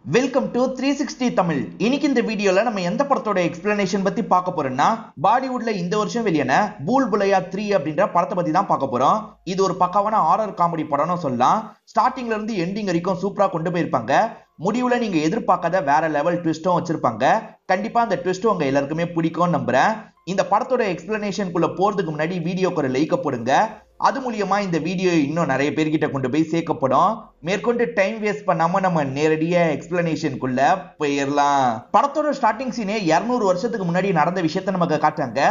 Welcome to 360 Tamil. இன்னைக்கு இந்த வீடியோல நம்ம எந்த படத்தோட எக்ஸ்பிளனேஷன் பத்தி பார்க்க போறோம்னா, பாலிவுட்ல இந்த வருஷம் வெளியான பூல் புலையா 3 அப்படின்ற படத்தை பத்தி தான் பார்க்க போறோம். இது ஒரு பக்காவான ஹாரர் காமெடி படம்னு சொல்லலாம். ஸ்டார்டிங்ல இருந்து எண்டிங் வரைக்கும் சூப்பரா கொண்டு போயிருப்பாங்க. முடிவுல நீங்க எதிர்பார்க்காத வேற லெவல் ட்விஸ்டும் வச்சிருப்பாங்க. கண்டிப்பா அந்த ட்விஸ்ட் உங்க எல்லாருக்குமே பிடிக்கும்னு நம்புறேன். இந்த படத்தோட எக்ஸ்பிளனேஷனுக்குள்ள போறதுக்கு முன்னாடி வீடியோக்கு ஒரு லைக் போடுங்க. அது மூலியமா இந்த வீடியோ இன்னும் நிறைய பேர்கிட்ட கொண்டு போய் சேர்க்கப்படும். மேற்கொண்டு டைம் வேஸ்ட் பண்ணாம நம்ம நேரடியா எக்ஸ்பிளனேஷனுக்குள்ள போயிடலாம். படத்தோட ஸ்டார்டிங் சீனே 200 வருஷத்துக்கு முன்னாடி நடந்த விஷயத்த நமக்கு காட்டுறாங்க.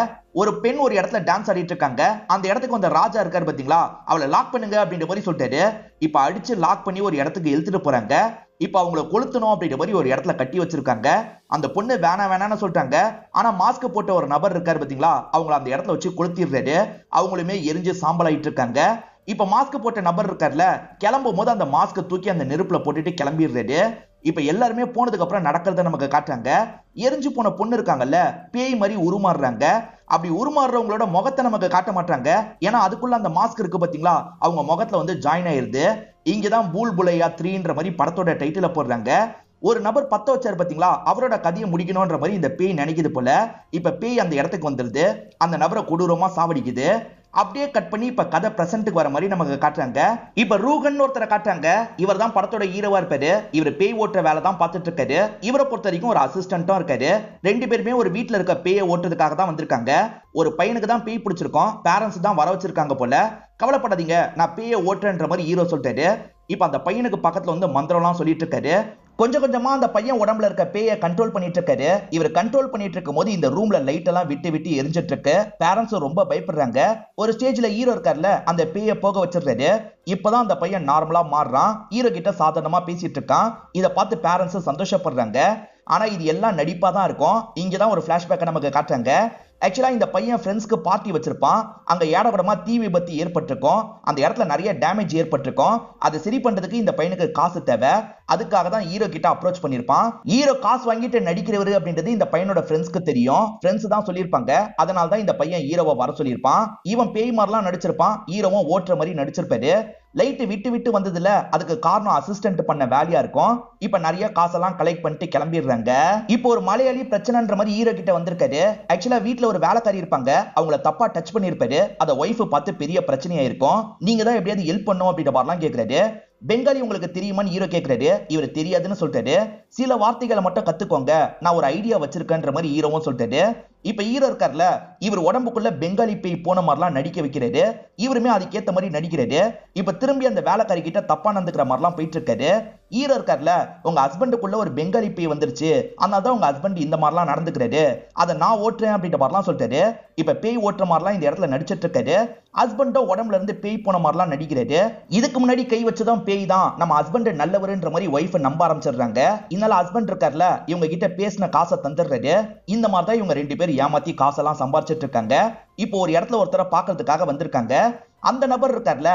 ஒரு பெண் ஒரு இடத்துல டான்ஸ் ஆடிட்டு இருக்காங்க. அந்த இடத்துக்கு வந்த ராஜா இருக்காரு பாத்தீங்களா, அவளை லாக் பண்ணுங்க அப்படின்ற மாதிரி சொல்லிட்டாரு. இப்ப அடிச்சு லாக் பண்ணி ஒரு இடத்துக்கு இழுத்துட்டு போறாங்க. இப்ப அவங்களை கொளுத்தணும் அப்படின்ற மாதிரி ஒரு இடத்துல கட்டி வச்சிருக்காங்க. அந்த பொண்ணு வேணான்னு சொல்லிட்டாங்க. ஆனா மாஸ்க் போட்ட ஒரு நபர் இருக்காரு பாத்தீங்களா, அவங்களை அந்த இடத்துல வச்சு கொளுத்திடுறாரு. அவங்களுமே எரிஞ்சு சாம்பல் ஆயிட்டு இருக்காங்க. இப்ப மாஸ்க் போட்ட நபர் இருக்காருல, கிளம்பும் போது அந்த மாஸ்க் தூக்கி அந்த நெருப்புல போட்டுட்டு கிளம்பிடுறாரு. இப்ப எல்லாருமே போனதுக்கு அப்புறம் நடக்கிறத நமக்கு காட்டுறாங்க. எரிஞ்சு போன பொண்ணு இருக்காங்கல்ல, பேய் மாதிரி உருமாறுறாங்க. அப்படி உருமாறுறவங்களோட முகத்தை நமக்கு காட்ட மாட்டாங்க. ஏன்னா அதுக்குள்ள அந்த மாஸ்க் இருக்கு பாத்தீங்களா, அவங்க முகத்துல வந்து ஜாயின் ஆயிருது. இங்கதான் பூல் புலையா 3ன்ற மாதிரி படத்தோட டைட்டில போடுறாங்க. ஒரு நபர் பத்த வச்சாரு பாத்தீங்களா, அவரோட கதையை முடிக்கணும்ன்ற மாதிரி இந்த பேய் நினைக்குது போல. இப்ப பேய் அந்த இடத்துக்கு வந்துருது. அந்த நபரை கொடூரமா சாவடிக்குது. அப்படியே கட் பண்ணி இப்ப கதை பிரசன்ட்டுக்கு வர மாதிரி நமக்கு காட்டுறாங்க. இப்ப ரூகன் ஒருத்தரை காட்டுறாங்க. இவர் தான் படத்தோட ஹீரோவா இருப்பாரு. இவர் பேய் ஓட்டுற வேலை தான் பார்த்துட்டு இருக்காரு. இவரை பொறுத்த வரைக்கும் ஒரு அசிஸ்டன்ட்டும் இருக்காரு. ரெண்டு பேருமே ஒரு வீட்டுல இருக்க பேயை ஓட்டுறதுக்காக தான் வந்திருக்காங்க. ஒரு பையனுக்கு தான் பேய் பிடிச்சிருக்கோம். பேரண்ட்ஸ் தான் வர வச்சிருக்காங்க போல. கவலைப்படாதீங்க, நான் பேயை ஓட்டுறேன்ற மாதிரி ஹீரோ சொல்லிட்டாரு. இப்ப அந்த பையனுக்கு பக்கத்துல வந்து மந்திரம்லாம் சொல்லிட்டு இருக்காரு. கொஞ்சம் கொஞ்சமா அந்த பையன் உடம்புல இருக்க பேயை கண்ட்ரோல் பண்ணிட்டு இருக்காரு. இவர் கண்ட்ரோல் பண்ணிட்டு இருக்கும் போது இந்த ரூம்ல லைட் எல்லாம் விட்டு எரிஞ்சிட்டு இருக்கு. பேரண்ட்ஸும் ரொம்ப பயப்படுறாங்க. ஒரு ஸ்டேஜ்ல ஹீரோ இருக்காருல, அந்த பேயை போக வச்சிடுறாரு. இப்பதான் அந்த பையன் நார்மலா மாறுறான். ஹீரோ கிட்ட சாதாரணமா பேசிட்டு இருக்கான். இதை பார்த்து பேரண்ட்ஸ் சந்தோஷப்படுறாங்க. ஆனா இது எல்லாம் நடிப்பா தான் இருக்கும். இங்கதான் ஒரு பிளாஷ்பேக் நமக்கு காட்டுறாங்க. ஆக்சுவலா இந்த பையன் ஃப்ரெண்ட்ஸ்க்கு பார்ட்டி வச்சிருப்பான். அங்க ஏடபடமா தீ விபத்து ஏற்பட்டிருக்கும். அந்த இடத்துல நிறைய டேமேஜ் ஏற்பட்டிருக்கும். அதை சரி பண்றதுக்கு இந்த பையனுக்கு காசு தேவை. அதுக்காக தான் ஹீரோ கிட்ட அப்ரோச் பண்ணிருப்பான். ஹீரோ காசு வாங்கிட்டு நடிக்கிறவரு அப்படின்றது இந்த பையனோட ஃப்ரெண்ட்ஸ்க்கு தெரியும். ஃப்ரெண்ட்ஸ் தான் சொல்லியிருப்பாங்க. அதனால தான் இந்த பையன் ஹீரோவை வர சொல்லியிருப்பான். இவன் பேய் மாதிரிலாம் நடிச்சிருப்பான். ஹீரோவும் ஓட்டுற மாதிரி நடிச்சிருப்பாரு. லைட் விட்டு வந்ததுல அதுக்கு காரணம் அசிஸ்டன்ட் பண்ண வேலையா இருக்கும். இப்ப நிறைய காசெல்லாம் கலெக்ட் பண்ணிட்டு கிளம்பிடுறாங்க. இப்போ ஒரு மலையாளி பிரச்சனைன்ற மாதிரி ஹீரோ கிட்ட வந்திருக்காரு. ஆக்சுவலா வீட்டுல ஒரு வேலைக்காரி இருப்பாங்க. அவங்கள தப்பா டச் பண்ணிருப்பாரு. அத ஒய்ஃப் பார்த்து பெரிய பிரச்சனையா இருக்கும். நீங்க தான் எப்படியாவது ஹெல்ப் பண்ணும் அப்படின்ற மாதிரிலாம் கேட்கிறாரு. பெங்காலி உங்களுக்கு தெரியுமான்னு ஹீரோ கேட்கிறாரு. இவர் தெரியாதுன்னு சொல்லிட்டாரு. சில வார்த்தைகளை மட்டும் கத்துக்கோங்க, நான் ஒரு ஐடியா வச்சிருக்கேன்ற மாதிரி ஹீரோவும் சொல்லிட்டாரு. இப்ப ஹீரோ இருக்கார்ல, இவர் உடம்புக்குள்ள பெங்காலி பேய் போன மாதிரிலாம் நடிக்க வைக்கிறாரு. இவருமே அதுக்கேத்த மாதிரி நடிக்கிறாரு. இப்ப திரும்பி அந்த வேலைக்காரி கிட்ட தப்பா நடந்துக்கிற மாதிரிலாம் போயிட்டு இருக்காரு. ஹீரோ இருக்கார்ல, உங்க ஹஸ்பண்டுக்குள்ள ஒரு பெங்காலி பேய் வந்துருச்சு, அதனாலதான் உங்க ஹஸ்பண்ட் இந்த மாதிரிலாம் நடந்துக்கிறாரு, அதை நான் ஓட்டுறேன் அப்படின்ற மாதிரிலாம் சொல்லிட்டாரு. இப்ப பேய் ஓட்டுற மாதிரிலாம் இந்த இடத்துல நடிச்சிட்டு இருக்காரு. ஹஸ்பண்டோ உடம்புல இருந்து பேய் போன மாதிரிலாம் நடிக்கிறாரு. இதுக்கு முன்னாடி கை வச்சுதான் பேய் தான் நம்ம ஹஸ்பண்ட் நல்லவருன்ற மாதிரி ஒய்ஃப் நம்ப ஆரம்பிச்சிடுறாங்க. இதனால ஹஸ்பண்ட் இருக்கார்ல, இவங்க கிட்ட பேசின காசை தந்துடுறாரு. இந்த மாதிரி தான் இவங்க ரெண்டு பேரும் ஏமாத்தி காசெல்லாம் சம்பாரிச்சிட்டு இருக்காங்க. இப்போ ஒரு இடத்துல ஒருத்தரை பாக்குறதுக்காக வந்திருக்காங்க. அந்த நபர் இருக்கார்ல,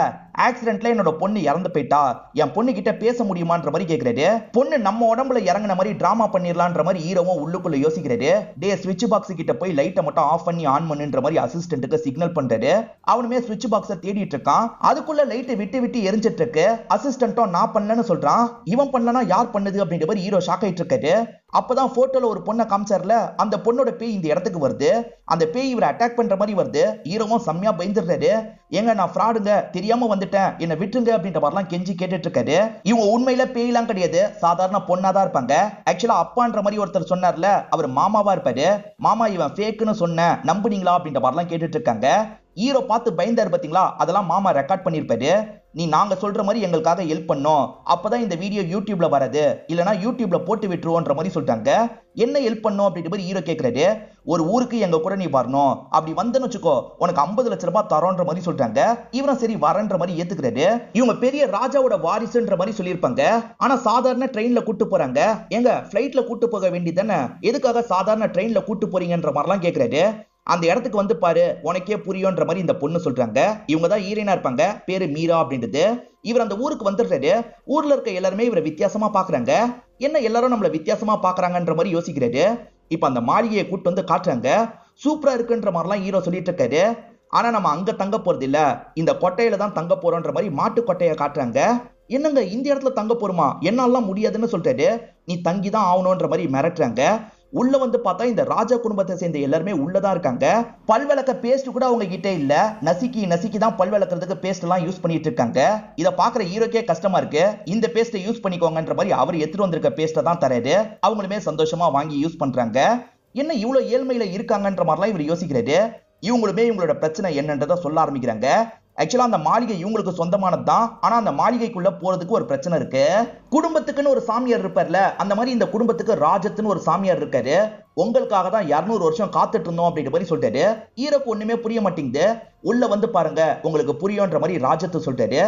ஆக்சிடென்ட்ல என்னோட பொண்ணு இறந்து போயிட்டா, என் பொண்ணு கிட்ட பேச முடியுமான்ற மாதிரி கேட்கிறாரு. பொண்ணு நம்ம உடம்புல இறங்கின மாதிரி டிராமா பண்ணிடலான்ற மாதிரி ஹீரோவும் உள்ளுக்குள்ள யோசிக்கிறாரு. டே ஸ்விட்ச் பாக்ஸ் கிட்ட போய் லைட்டை மட்டும் ஆஃப் பண்ணி ஆன் பண்ணுன்ற மாதிரி அசிஸ்டன்ட்டுக்கு சிக்னல் பண்றாரு. அவனுமே ஸ்விட்ச் பாக்ஸை தேடிட்டு இருக்கான். அதுக்குள்ள லைட்டை விட்டு எரிஞ்சிட்டு இருக்கு. அசிஸ்டன்ட்டும் நான் பண்ணலன்னு சொல்றான். இவன் பண்ணலனா யார் பண்ணுது அப்படின்ற மாதிரி ஹீரோ ஷாக் ஆயிட்டு இருக்காரு. அப்பதான் போட்டோல ஒரு பொண்ணை காமிச்சார்ல, அந்த பொண்ணோட பேய் இந்த இடத்துக்கு வருது. அந்த பேய் இவரை அட்டாக் பண்ற மாதிரி வருது. ஹீரோவும் செம்மையா பயந்துடுறாரு. ஏங்க நான் ஃப்ராடுங்க, தெரியாம வந்துட்டேன், என்ன விட்டுருங்க அப்படின்ற மாதிரிலாம் கெஞ்சி கேட்டுட்டு இருக்காரு. இவங்க உண்மையில பேய்லாம் கிடையாது, சாதாரண பொண்ணாதான் இருப்பாங்க. ஆக்சுவலா அப்பான்ற மாதிரி ஒருத்தர் சொன்னார்ல, அவர் மாமாவா இருப்பாரு. மாமா இவன் ஃபேக்குன்னு சொன்ன, நம்புனீங்களா அப்படின்ற மாதிரிலாம் கேட்டுட்டு இருக்காங்க. ஹீரோ பார்த்து பயந்தாரு பாத்தீங்களா, அதெல்லாம் மாமா ரெக்கார்ட் பண்ணிருப்பாரு. நீ நாங்க சொல்ற மாதிரி எங்களுக்காக ஹெல்ப் பண்ணோம், அப்பதான் இந்த வீடியோ யூடியூப்ல வரது, இல்லனா யூடியூப்ல போட்டு விட்டுருவோன்ற மாதிரி சொல்லிட்டாங்க. என்ன ஹெல்ப் பண்ணும் அப்படின்ற மாதிரி ஹீரோ கேட்கிறாரு. ஒரு ஊருக்கு எங்க கூட நீ வரணும், அப்படி வந்தன்னு வச்சுக்கோ உனக்கு 50 லட்சம் ரூபாய் தரோன்ற மாதிரி சொல்றாங்க. இவனும் சரி வரன்ற மாதிரி ஏத்துக்கிறாரு. இவங்க பெரிய ராஜாவோட வாரிசுன்ற மாதிரி சொல்லியிருப்பாங்க. ஆனா சாதாரண ட்ரெயின்ல கூட்டு போறாங்க. எங்க பிளைட்ல கூட்டு போக வேண்டியதானே, எதுக்காக சாதாரண ட்ரெயின்ல கூட்டு போறீங்கன்ற மாதிரிலாம் கேட்கிறாரு. அந்த இடத்துக்கு வந்து பாரு, உனக்கே புரியும்ன்ற மாதிரி இந்த பொண்ணு சொல்றாங்க. இவங்க தான் ஹீரோயினா இருப்பாங்க, பேரு மீரா அப்படின்றது. இவர் அந்த ஊருக்கு வந்துடுறாரு. ஊர்ல இருக்க எல்லாருமே இவரை வித்தியாசமா பாக்குறாங்க. என்ன எல்லாரும் நம்மள வித்தியாசமா பாக்குறாங்கன்ற மாதிரி யோசிக்கிறாரு. இப்ப அந்த மாளிகையை கூட்டு வந்து காட்டுறாங்க. சூப்பரா இருக்குன்ற மாதிரிலாம் ஹீரோ சொல்லிட்டு இருக்காரு. ஆனா நம்ம அங்க தங்க போறது இல்ல, இந்த கொட்டையில தான் தங்க போறோன்ற மாதிரி மாட்டு கொட்டையை காட்டுறாங்க. என்னங்க இந்த இடத்துல தங்க போருமா, என்னாலாம் முடியாதுன்னு சொல்லிட்டாரு. நீ தங்கிதான் ஆகணும்ன்ற மாதிரி மிரட்டுறாங்க. உள்ள வந்து பார்த்தா இந்த ராஜா குடும்பத்தை சேர்ந்த எல்லாருமே உள்ளதான் இருக்காங்க. பல்விளக்க பேஸ்ட் கூட அவங்க கிட்ட இல்ல. நசுக்கி நசுக்கி தான் பல்விளக்கிறதுக்கு பேஸ்ட் எல்லாம் யூஸ் பண்ணிட்டு இருக்காங்க. இத பாக்குற ஹீரோக்கே கஷ்டமா இருக்கு. இந்த பேஸ்ட்டை யூஸ் பண்ணிக்கோங்கன்ற மாதிரி அவர் எடுத்துட்டு வந்திருக்க பேஸ்ட்டை தான் தராரு. அவங்களுமே சந்தோஷமா வாங்கி யூஸ் பண்றாங்க. என்ன இவ்வளவு ஏழ்மையில இருக்காங்கன்ற மாதிரிலாம் இவர் யோசிக்கிறாரு. இவங்களுமே இவங்களோட பிரச்சனை என்னன்றதை சொல்ல ஆரம்பிக்கிறாங்க. ஆக்சுவலா அந்த மாளிகை இவங்களுக்கு சொந்தமானது தான். ஆனா அந்த மாளிகைக்குள்ள போறதுக்கு ஒரு பிரச்சனை இருக்கு. குடும்பத்துக்குன்னு ஒரு சாமியார் இருப்பார்ல, அந்த மாதிரி இந்த குடும்பத்துக்கு ராஜத்துன்னு ஒரு சாமியார் இருக்காரு. உங்களுக்காக தான் 200 வருஷம் காத்துட்டு இருந்தோம் அப்படின்ற மாதிரி சொல்லிட்டாரு. ஹீரோக்கு ஒண்ணுமே புரிய மாட்டேங்குது. உள்ள வந்து பாருங்க உங்களுக்கு புரியும்ன்ற மாதிரி ராஜத்து சொல்லிட்டாரு.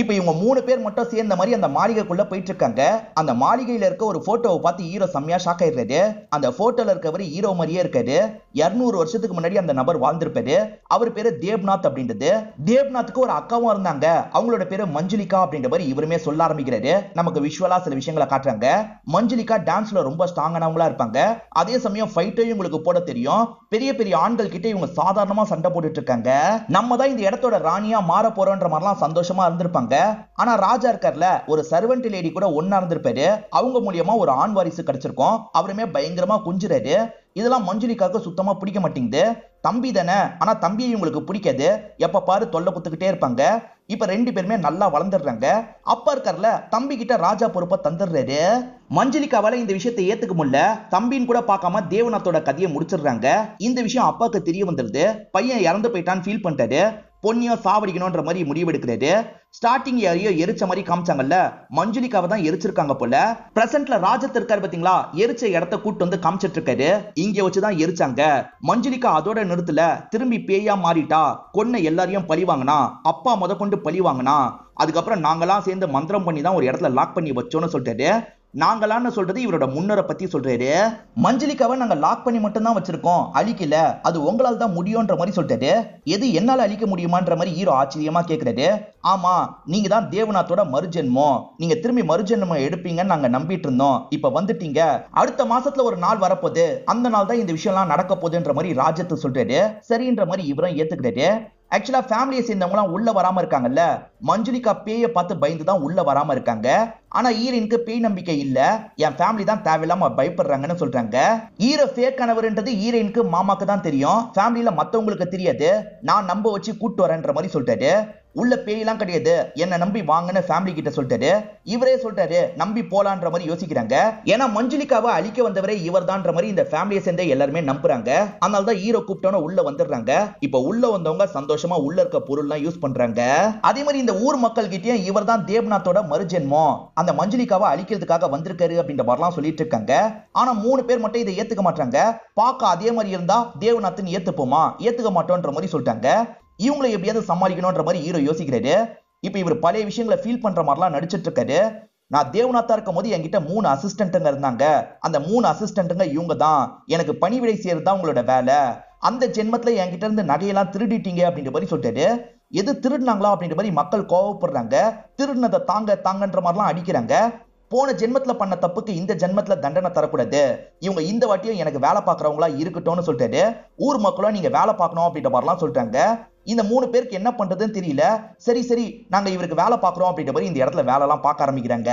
இப்ப இவங்க 3 பேர் மட்டும் சேர்ந்த மாதிரி அந்த மாளிகைக்குள்ள போயிட்டு இருக்காங்க. அந்த மாளிகையில இருக்க ஒரு போட்டோவை பார்த்து ஹீரோ செம்மையா ஷாக் ஆயிடுறாரு. அந்த போட்டோல இருக்கவர் ஹீரோ மாதிரியே இருக்காரு. 200 வருஷத்துக்கு முன்னாடி அந்த நபர் வாழ்ந்திருப்பாரு. அவர் பேரு தேவ்நாத் அப்படின்றது. தேவ்நாத்துக்கு ஒரு அக்காவும் இருந்தாங்க. அவங்களோட பேரு மஞ்சுளிகா அப்படின்ற மாதிரி இவருமே சொல்ல ஆரம்பிக்கிறாரு. நமக்கு விஷுவலா சில விஷயங்களை காட்டுறாங்க. மஞ்சுளிகா டான்ஸ்ல ரொம்ப ஸ்ட்ராங்கானவங்களா இருப்பாங்க. அதே சமயம் ஃபைட்டையும் உங்களுக்கு போட தெரியும். பெரிய பெரிய ஆண்கள் கிட்ட இவங்க சாதாரணமா சண்டை போட்டுட்டு இருக்காங்க. நம்ம தான் இந்த இடத்தோட ராணியா மாற போறோன்ற மாதிரிலாம் சந்தோஷமா இருந்திருப்பாங்க. ஆனா ராஜா இருக்கார்ல, ஒரு சர்வெண்ட் லேடி கூட ஒன்னா இருந்திருப்பாரு. அவங்க மூலியமா ஒரு ஆண் வாரிசு கிடைச்சிருக்கும். அவருமே பயங்கரமா குஞ்சுறாரு. இதெல்லாம் மஞ்சுளிக்காக்கு சுத்தமா பிடிக்க மாட்டேங்குது. தம்பி தானே, ஆனா தம்பியை இவங்களுக்கு பிடிக்காது. எப்ப பாரு தொல்லை குத்துக்கிட்டே இருப்பாங்க. இப்ப 2 பேருமே நல்லா வளர்ந்துடுறாங்க. அப்பா இருக்கார்ல, தம்பி கிட்ட ராஜா பொறுப்பை தந்துடுறாரு. மஞ்சுளிக்காவால இந்த விஷயத்தை ஏத்துக்க முடியல. தம்பின்னு கூட பார்க்காம தேவநாத்தோட கதையை முடிச்சிடுறாங்க. இந்த விஷயம் அப்பாவுக்கு தெரிய வந்துருது. பையன் இறந்து போயிட்டான்னு ஃபீல் பண்ணிட்டாரு. பொண்ணியும் சாவடிக்கணும்ன்ற மாதிரி முடிவெடுக்கிறாரு. ஸ்டார்டிங் யாரையோ எரிச்ச மாதிரி காமிச்சாங்கல்ல, மஞ்சுளிக்காவை தான் எரிச்சிருக்காங்க போல. பிரசன்ட்ல ராஜத் இருக்காரு பாத்தீங்களா, எரிச்ச இடத்த கூட்டு வந்து காமிச்சிட்டு இருக்காரு. இங்க வச்சுதான் எரிச்சாங்க. மஞ்சுளிக்கா அதோட நிறுத்தல, திரும்பி பேயா மாறிட்டா. கொன்ன எல்லாரையும் பழி வாங்கினா, அப்பா முத கொண்டு பழி வாங்கினா. அதுக்கப்புறம் நாங்களாம் சேர்ந்து மந்திரம் பண்ணி தான் ஒரு இடத்துல லாக் பண்ணி வச்சோன்னு சொல்லிட்டாரு. நாங்களான்னு சொல்றது இவரோட முன்னரை பத்தி சொல்றாரு. மஞ்சுளிக்காவை நாங்க லாக் பண்ணி மட்டும் தான் வச்சிருக்கோம், அழிக்கல. அது உங்களால் தான் முடியும்ன்ற மாதிரி சொல்லிட்டாரு. எது என்னால அழிக்க முடியுமான்ற மாதிரி ஹீரோ ஆச்சரியமா கேக்குறாரு. ஆமா, நீங்க தான் தேவநாத்தோட மறுஜென்மம். நீங்க திரும்பி மறுஜென்மம் எடுப்பீங்கன்னு நாங்க நம்பிட்டு இருந்தோம். இப்ப வந்துட்டீங்க. அடுத்த மாசத்துல ஒரு நாள் வரப்போகுது. அந்த நாள் தான் இந்த விஷயம் எல்லாம் நடக்க போகுதுன்ற மாதிரி ராஜத்து சொல்றாரு. சரின்ற மாதிரி இவரும் ஏத்துக்கிறாரு. ஆக்சுவலா ஃபேமிலியை சேர்ந்தவங்க உள்ள வராம இருக்காங்கல்ல, மஞ்சுளிக்கா பேயை பார்த்து பயந்து தான் உள்ள வராம இருக்காங்க. ஆனா ஹீரோனுக்கு பேய் நம்பிக்கை இல்ல. என் ஃபேமிலி தான் தேவையில்லாம பயப்படுறாங்கன்னு சொல்றாங்க. ஹீரோ ஃபேக் ஆனவர்ன்றது ஹீரோனுக்கு மாமாக்கு தான் தெரியும். ஃபேமிலியில மத்தவங்களுக்கு தெரியாது. நான் நம்ப வச்சு கூட்டு வரேன்ற மாதிரி சொல்லிட்டாரு. உள்ள பேயெல்லாம் கிடையாது, என்ன நம்பி வாங்கன்னு ஃபேமிலி கிட்ட சொல்லிட்டாரு. இவரே சொல்லிட்டாரு நம்பி போலான்ற மாதிரி யோசிக்கிறாங்க. ஏன்னா மஞ்சுளிக்காவை அழிக்க வந்தவரே இவர் தான்ற மாதிரி இந்த ஃபேமிலியை சேர்ந்த எல்லாருமே நம்புறாங்க. அதனால தான் ஹீரோ கூப்பிட்டோன்னு உள்ள வந்துடுறாங்க. இப்ப உள்ள வந்தவங்க சந்தோஷமா உள்ள இருக்க பொருள்லாம் யூஸ் பண்றாங்க. அதே மாதிரி இந்த ஊர் மக்கள் கிட்டயும் இவர் தான் தேவ்நாத்தோட மறுஜென்மம், அந்த மஞ்சுளிக்காவை அழிக்கிறதுக்காக வந்திருக்காரு அப்படின்ற மாதிரிலாம் சொல்லிட்டு இருக்காங்க. ஆனா 3 பேர் மட்டும் இதை ஏத்துக்க மாட்டாங்க. பார்க்க அதே மாதிரி இருந்தா தேவ்நாத்னு ஏத்துப்போமா, ஏத்துக்க மாட்டோன்ற மாதிரி சொல்லிட்டாங்க. இவங்களை எப்படியாவது சமாளிக்கணும்ன்ற மாதிரி ஹீரோ யோசிக்கிறாரு. இப்ப இவர் பழைய விஷயங்களை ஃபீல் பண்ற மாதிரிலாம் நடிச்சிட்டு இருக்காரு. நான் தேவநாத்தா இருக்கும் போது என்கிட்ட 3 அசிஸ்டன்ட்டுங்க இருந்தாங்க. அந்த 3 அசிஸ்டன்ட்டுங்க இவங்க தான். எனக்கு பணிவிடை செய்யறது தான் உங்களோட வேலை. அந்த ஜென்மத்துல என்கிட்ட இருந்து நகையெல்லாம் திருடிட்டீங்க அப்படின்ற மாதிரி சொல்லிட்டாரு. எது திருடினாங்களா அப்படின்ற மாதிரி மக்கள் கோவப்படுறாங்க. திருடினதை தாங்கன்ற மாதிரிலாம் அடிக்கிறாங்க. போன ஜென்மத்துல பண்ண தப்புக்கு இந்த ஜென்மத்துல தண்டனை தரக்கூடாது. இவங்க இந்த வாட்டியும் எனக்கு வேலை பார்க்கறவங்களா இருக்கட்டும்னு சொல்லிட்டாரு. ஊர் மக்களும் நீங்க வேலை பார்க்கணும் அப்படின்ற மாதிரிலாம் சொல்லிட்டாங்க. இந்த 3 பேருக்கு என்ன பண்றதுன்னு தெரியல. சரி நாங்க இவருக்கு வேலை பார்க்கறோம் அப்படின்ற மாதிரி இந்த இடத்துல வேலை எல்லாம் பார்க்க ஆரம்பிக்கிறாங்க.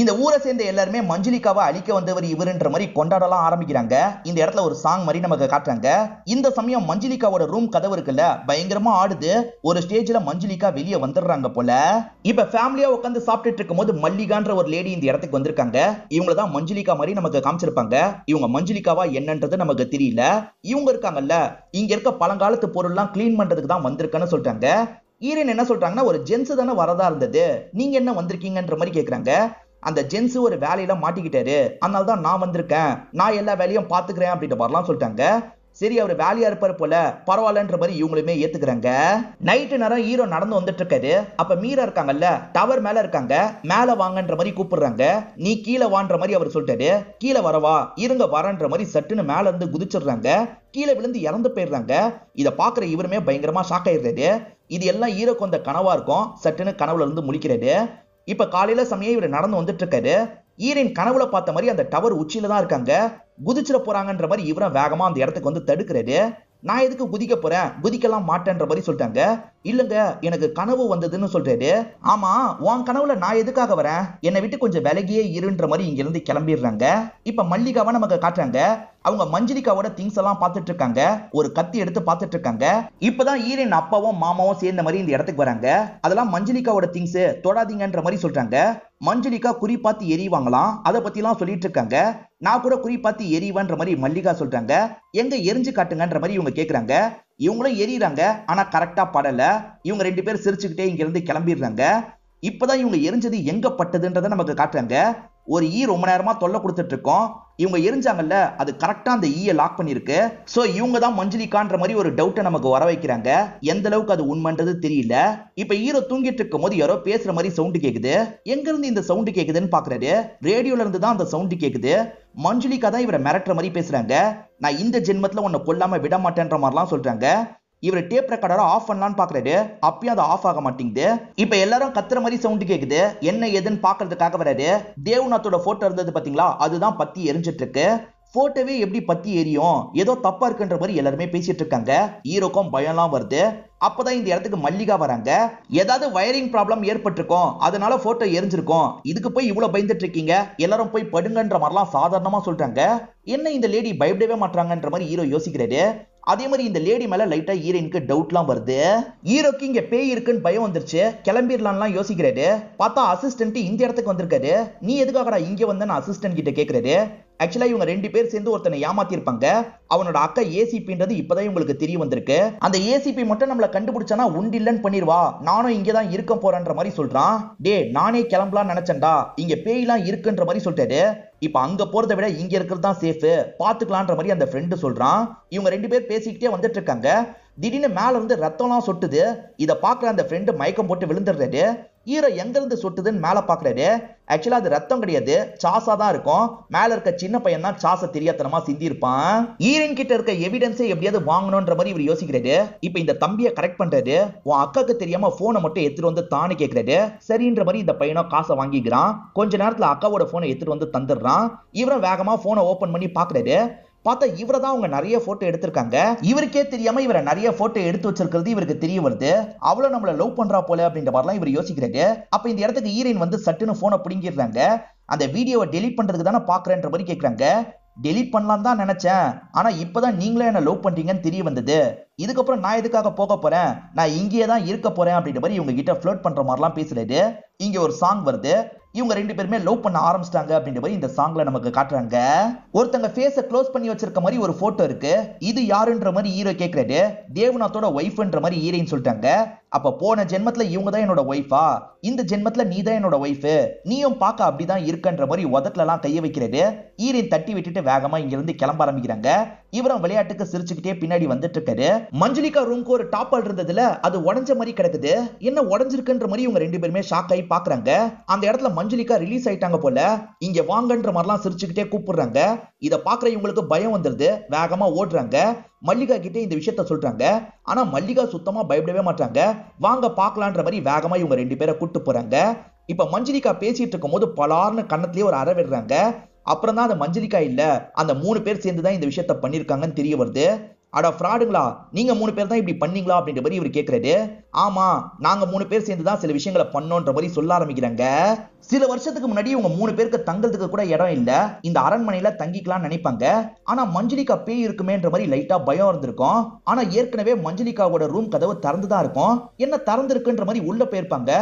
இந்த ஊரை சேர்ந்த எல்லாருமே மஞ்சுளிக்காவை அழிக்க வந்தவர் இவருன்ற மாதிரி கொண்டாடலாம் ஆரம்பிக்கிறாங்க. இந்த இடத்துல ஒரு சாங் மாதிரி நமக்கு காட்டுறாங்க. இந்த சமயம் மஞ்சுளிக்காவோட ரூம் கதவு இருக்குல்ல, பயங்கரமா ஆடுது. ஒரு ஸ்டேஜ்ல மஞ்சுளிக்கா வெளியே வந்துடுறாங்க போல. இப்ப ஃபேமிலியா உட்காந்து சாப்பிட்டுட்டு இருக்கும் போது மல்லிகான்ற ஒரு லேடி இந்த இடத்துக்கு வந்திருக்காங்க. இவங்க தான் மஞ்சுளிக்கா மாதிரி நமக்கு காமிச்சிருப்பாங்க. இவங்க மஞ்சுளிக்காவா என்னன்றது நமக்கு தெரியல. இவங்க இருக்காங்கல்ல, இங்க இருக்க பழங்காலத்து பொருள்லாம் கிளீன் பண்றதுக்கு தான் வந்திருக்கன்னு சொல்றாங்க. ஹீரோயின் என்ன சொல்றாங்கன்னா, ஒரு ஜென்ஸ் தானே வரதா இருந்தது, நீங்க என்ன வந்திருக்கீங்கன்ற மாதிரி கேக்குறாங்க. அந்த ஜென்ஸ் ஒரு வேலையில மாட்டிக்கிட்டாரு, அதனால தான் நான் வந்திருக்கேன், நான் எல்லா வேலையும் பாத்துக்கிறேன் அப்படின்ற மாதிரிலாம் சொல்லிட்டாங்க. சரி அவர் வேலையா இருப்பாரு போல, பரவாயில்லன்ற மாதிரி இவங்களுமே ஏத்துக்கிறாங்க. நைட்டு நேரம் ஹீரோ நடந்து வந்துட்டு இருக்காரு. அப்ப மீரா இருக்காங்கல்ல, டவர் மேல இருக்காங்க. மேல வாங்கன்ற மாதிரி கூப்பிடுறாங்க. நீ கீழே வான்ற மாதிரி அவர் சொல்லிட்டாரு. கீழே வரவா, இருங்க வரன்ற மாதிரி சட்டுன்னு மேல இருந்து குதிச்சிடுறாங்க. கீழே விழுந்து இறந்து போயிடுறாங்க. இதை பாக்குற இவருமே பயங்கரமா ஷாக் ஆயிடுறாரு. இது எல்லாம் ஹீரோக்கு வந்த கனவா இருக்கும். சட்டுன்னு கனவுல இருந்து முழிக்கிறாரு. இப்ப காலையில சமயம் இவர் நடந்து வந்துட்டு இருக்காரு. ஹீரோயின் கனவுல பார்த்த மாதிரி அந்த டவர் உச்சியில தான் இருக்காங்க. குதிச்சிட போறாங்கன்ற மாதிரி இவரும் வேகமா அந்த இடத்துக்கு வந்து தடுக்கிறாரு. நான் எதுக்கு குதிக்க போறேன், குதிக்கலாம் மாட்டேன்ற மாதிரி சொல்லிட்டாங்க. இல்லங்க எனக்கு கனவு வந்ததுன்னு சொல்றாரு. ஆமா உன் கனவுல நான் எதுக்காக வரேன், என்னை விட்டு கொஞ்சம் விலகியே இருன்ற மாதிரி இங்க இருந்து கிளம்பிடுறாங்க. இப்ப மல்லிகாவை நமக்கு காட்டுறாங்க. அவங்க மஞ்சளிகாவோட திங்ஸ் எல்லாம் பார்த்துட்டு இருக்காங்க. ஒரு கத்தி எடுத்து பார்த்துட்டு இருக்காங்க. இப்பதான் ஈரன் அப்பாவும் மாமாவும் சேர்ந்த மாதிரி இந்த இடத்துக்கு வராங்க. அதெல்லாம் மஞ்சளிகாவோட திங்ஸ் தொடாதீங்கன்ற மாதிரி சொல்றாங்க. மஞ்சளிகா குறி பார்த்து எரிவாங்களாம். அதை பத்தி எல்லாம் சொல்லிட்டு இருக்காங்க. நான் கூட குறி பார்த்து எரிவான்ற மாதிரி மல்லிகா சொல்றாங்க. எங்க எரிஞ்சு காட்டுங்கன்ற மாதிரி இவங்க கேக்குறாங்க. இவங்களும் எரியுறாங்க. ஆனா கரெக்டா படல. இவங்க ரெண்டு பேரும் சிரிச்சுக்கிட்டே இங்க இருந்து கிளம்பிடுறாங்க. இப்பதான் இவங்க எரிஞ்சது எங்க பட்டதுன்றதை நமக்கு காட்டுறாங்க. ஒரு ஈ ரொம்ப நேரமா தொல்லை கொடுத்துட்டு இருக்கோம். இவங்க எரிஞ்சாங்கல்ல, அது கரெக்டா அந்த ஈயை லாக் பண்ணிருக்கு. சோ இவங்க தான் மஞ்சளிகான்ற மாதிரி ஒரு டவுட்டை நமக்கு வர வைக்கிறாங்க. எந்த அளவுக்கு அது உண்மைன்றது தெரியல. இப்ப ஹீரோ தூங்கிட்டு இருக்கும் போது யாரோ பேசுற மாதிரி சவுண்ட் கேக்குது. எங்க இருந்து இந்த சவுண்ட் கேக்குதுன்னு பாக்குறாரு. ரேடியோல இருந்து தான் அந்த சவுண்ட் கேக்குது. மஞ்சளிகா தான் இவரை மிரட்டுற மாதிரி பேசுறாங்க. நான் இந்த ஜென்மத்துல உன்னை கொல்லாம விட மாட்டேன்ற மாதிரிலாம் சொல்றாங்க. இவர் டேப் ரெக்கார்டரை ஆஃப் பண்ணலான்னு பாக்குறாரு. அப்பயும் அது ஆஃப் ஆக மாட்டேங்குது. இப்ப எல்லாரும் கத்துற மாதிரி சவுண்ட் கேக்குது. என்ன ஏதுன்னு பாக்குறதுக்காக வராரு. தேவ்நாத்தோட போட்டோ இருந்தது பாத்தீங்களா, அதுதான் பத்தி எரிஞ்சிட்டு இருக்கு. போட்டோவே எப்படி பத்தி எரியும், ஏதோ தப்பா இருக்குன்ற மாதிரி எல்லாருமே பேசிட்டு இருக்காங்க. ஹீரோக்கும் பயம்லாம் வருது. அப்பதான் இந்த இடத்துக்கு மல்லிகா வராங்க. ஏதாவது வயரிங் ப்ராப்ளம் ஏற்பட்டிருக்கும், அதனால போட்டோ எரிஞ்சிருக்கும். இதுக்கு போய் இவ்வளவு பயந்துட்டு இருக்கீங்க, எல்லாரும் போய் படுங்கன்ற மாதிரிலாம் சாதாரணமா சொல்றாங்க. என்ன இந்த லேடி பயப்படவே மாட்டாங்கன்ற மாதிரி ஹீரோ யோசிக்கிறாரு. அதே மாதிரி இந்த லேடி மேல லைட்டா ஹீரோயினுக்கு டவுட்லாம் வருது. ஹீரோக்கு இங்க பேய் இருக்குன்னு பயம் வந்துருச்சு. கிளம்பிடலாம்லாம் யோசிக்கிறாரு. பார்த்தா அசிஸ்டன்ட் இந்த இடத்துக்கு வந்திருக்காரு. நீ எதுக்காகடா இங்க வந்தேன்னு அசிஸ்டன்ட் கிட்ட கேக்குறாரு. ஆக்சுவலா இவங்க ரெண்டு பேர் சேர்ந்து ஒருத்தனை ஏமாத்திருப்பாங்க. அவனோட அக்கா ஏசிபின்றது இப்பதான் இவங்களுக்கு தெரிய வந்திருக்கு. அந்த ஏசிபி மட்டும் நம்மள கண்டுபிடிச்சானா உண்டில்லன்னு பண்ணிடுவா. நானும் இங்கதான் இருக்க போறேன்ற மாதிரி சொல்றான். டே நானே கிளம்பலாம்னு நினைச்சேன்டா, இங்க பேய்லாம் இருக்குன்ற மாதிரி சொல்லிட்டாரு. இப்ப அங்க போறதை விட இங்க இருக்கிறது தான் சேஃப், பாத்துக்கலான்ற மாதிரி அந்த ஃப்ரெண்டு சொல்றான். இவங்க ரெண்டு பேர் பேசிக்கிட்டே வந்துட்டு இருக்காங்க. திடீர்னு மேல இருந்து ரத்தம்லாம் சொட்டுது. இத பாக்குற அந்த ஃப்ரெண்டு மயக்கம் போட்டு விழுந்துடுறாரு. ஹீரோ எங்க இருந்து சொட்டுதுன்னு மேல பாக்குறாரு. ஆக்சுவலா அது ரத்தம் கிடையாது, சாசா தான் இருக்கும். மேல இருக்க சின்ன பையன் தான் சாச தெரியாதனமா சிந்தி இருப்பான். ஹீரோயின் கிட்ட இருக்க எவிடன்ஸை எப்படியாவது வாங்கணும்ன்ற மாதிரி இவர் யோசிக்கிறாரு. இப்ப இந்த தம்பியை கரெக்ட் பண்றாரு. உன் அக்காக்கு தெரியாம போனை மட்டும் எடுத்துட்டு வந்து தானே கேக்குறாரு. சரின்ற மாதிரி இந்த பையனோ காசை வாங்கிக்கிறான். கொஞ்ச நேரத்துல அக்காவோட போனை எடுத்துட்டு வந்து தந்துடுறான். இவரும் வேகமா போனை ஓபன் பண்ணி பாக்குறாரு. பார்த்தா இவரை தான் அவங்க நிறைய போட்டோ எடுத்திருக்காங்க. இவருக்கே தெரியாம இவரை நிறைய போட்டோ எடுத்து வச்சிருக்கிறது இவருக்கு தெரிய வருது. அவ்வளவு நம்மள லவ் பண்றா போல அப்படின்ற மாதிரிலாம் இவர் யோசிக்கிறாரு. அப்ப இந்த இடத்துக்கு ஹீரோயின் வந்து சட்டுன்னு போனை பிடிங்கிடுறாங்க. அந்த வீடியோவை டெலிட் பண்றதுக்கு தானே பாக்குறேன்ற மாதிரி கேட்கறாங்க. டெலிட் பண்ணலாம் தான் நினைச்சேன், ஆனா இப்பதான் நீங்களே என்ன லவ் பண்றீங்கன்னு தெரிய வந்தது. இதுக்கப்புறம் நான் எதுக்காக போக போறேன், நான் இங்கேயே தான் இருக்க போறேன் அப்படின்ற மாதிரி இவங்க கிட்ட ஃப்ளர்ட் பண்ற மாதிரிலாம் பேசுறாரு. இங்க ஒரு சாங் வருது. இவங்க ரெண்டு பேருமே லவ் பண்ண ஆரம்பிச்சிட்டாங்க அப்படின்ற மாதிரி இந்த சாங்ல நமக்கு காட்டுறாங்க. ஒருத்தங்க ஃபேஸை க்ளோஸ் பண்ணி வச்சிருக்க மாதிரி ஒரு போட்டோ இருக்கு. இது யாருன்ற மாதிரி ஹீரோ கேக்குறாரு. தேவ்நாத்தோட ஒய்ஃப்ன்ற மாதிரி ஹீரோயின் சொல்லிட்டாங்க. அப்ப போன ஜென்மத்துல இவங்க தான் என்னோட ஒய்ஃபா, இந்த ஜென்மத்துல நீ தான் என்னோட ஒய்ஃப், நீயும் பார்க்க அப்படிதான் இருக்கன்ற மாதிரி உதட்டுல எல்லாம் கைய வைக்கிறாரு. ஹீரோயின் தட்டி விட்டுட்டு வேகமா இங்க இருந்து கிளம்ப ஆரம்பிக்கிறாங்க. இவரும் விளையாட்டுக்கு சிரிச்சுக்கிட்டே பின்னாடி வந்துட்டு இருக்காரு. மஞ்சளிகா ரூம்க்கு ஒரு டாப்பால் இருந்ததுல அது உடஞ்ச மாதிரி கிடக்குது. என்ன உடஞ்சிருக்குன்ற மாதிரி இவங்க ரெண்டு பேருமே ஷாக் ஆகி பாக்குறாங்க. அந்த இடத்துல மஞ்சளிகா ரிலீஸ் ஆயிட்டாங்க போல. இங்க வாங்கன்ற மாதிரிலாம் சிரிச்சுக்கிட்டே கூப்பிடுறாங்க. இத பாக்குற இவங்களுக்கு பயம் வந்துருது. வேகமா ஓடுறாங்க. மல்லிகா கிட்ட இந்த விஷயத்த சொல்றாங்க. ஆனா மல்லிகா சுத்தமா பயப்படவே மாட்டாங்க. வாங்க பாக்கலான்ற மாதிரி வேகமா இவங்க ரெண்டு பேரை கூட்டு போறாங்க. இப்ப மஞ்சளிகா பேசிட்டு இருக்கும் போது பலார்னு கண்ணத்திலேயே ஒரு அறை விடுறாங்க. அப்புறம் தான் அந்த மஞ்சளிகா இல்ல, அந்த 3 பேர் சேர்ந்துதான் இந்த விஷயத்த பண்ணிருக்காங்கன்னு தெரிய வருது. அட ஃப்ராடுங்களா, நீங்க 3 பேர் தான் இப்படி பண்ணீங்களா அப்படின்ற மாதிரி இவர் கேட்கிறாரு. ஆமா, நாங்க 3 பேர் சேர்ந்து தான் சில விஷயங்களை பண்ணோன்ற மாதிரி சொல்ல ஆரம்பிக்கிறாங்க. சில வருஷத்துக்கு முன்னாடி இவங்க 3 பேருக்கு தங்கறதுக்கு கூட இடம் இல்ல. இந்த அரண்மனையில தங்கிக்கலாம்னு நினைப்பாங்க. ஆனா மஞ்சளிகா பேய் இருக்குமேன்ற மாதிரி லைட்டா பயம் இருந்திருக்கும். ஆனா ஏற்கனவே மஞ்சளிகாவோட ரூம் கதவு திறந்துதான் இருக்கும். என்ன திறந்திருக்குன்ற மாதிரி உள்ள போயிருப்பாங்க.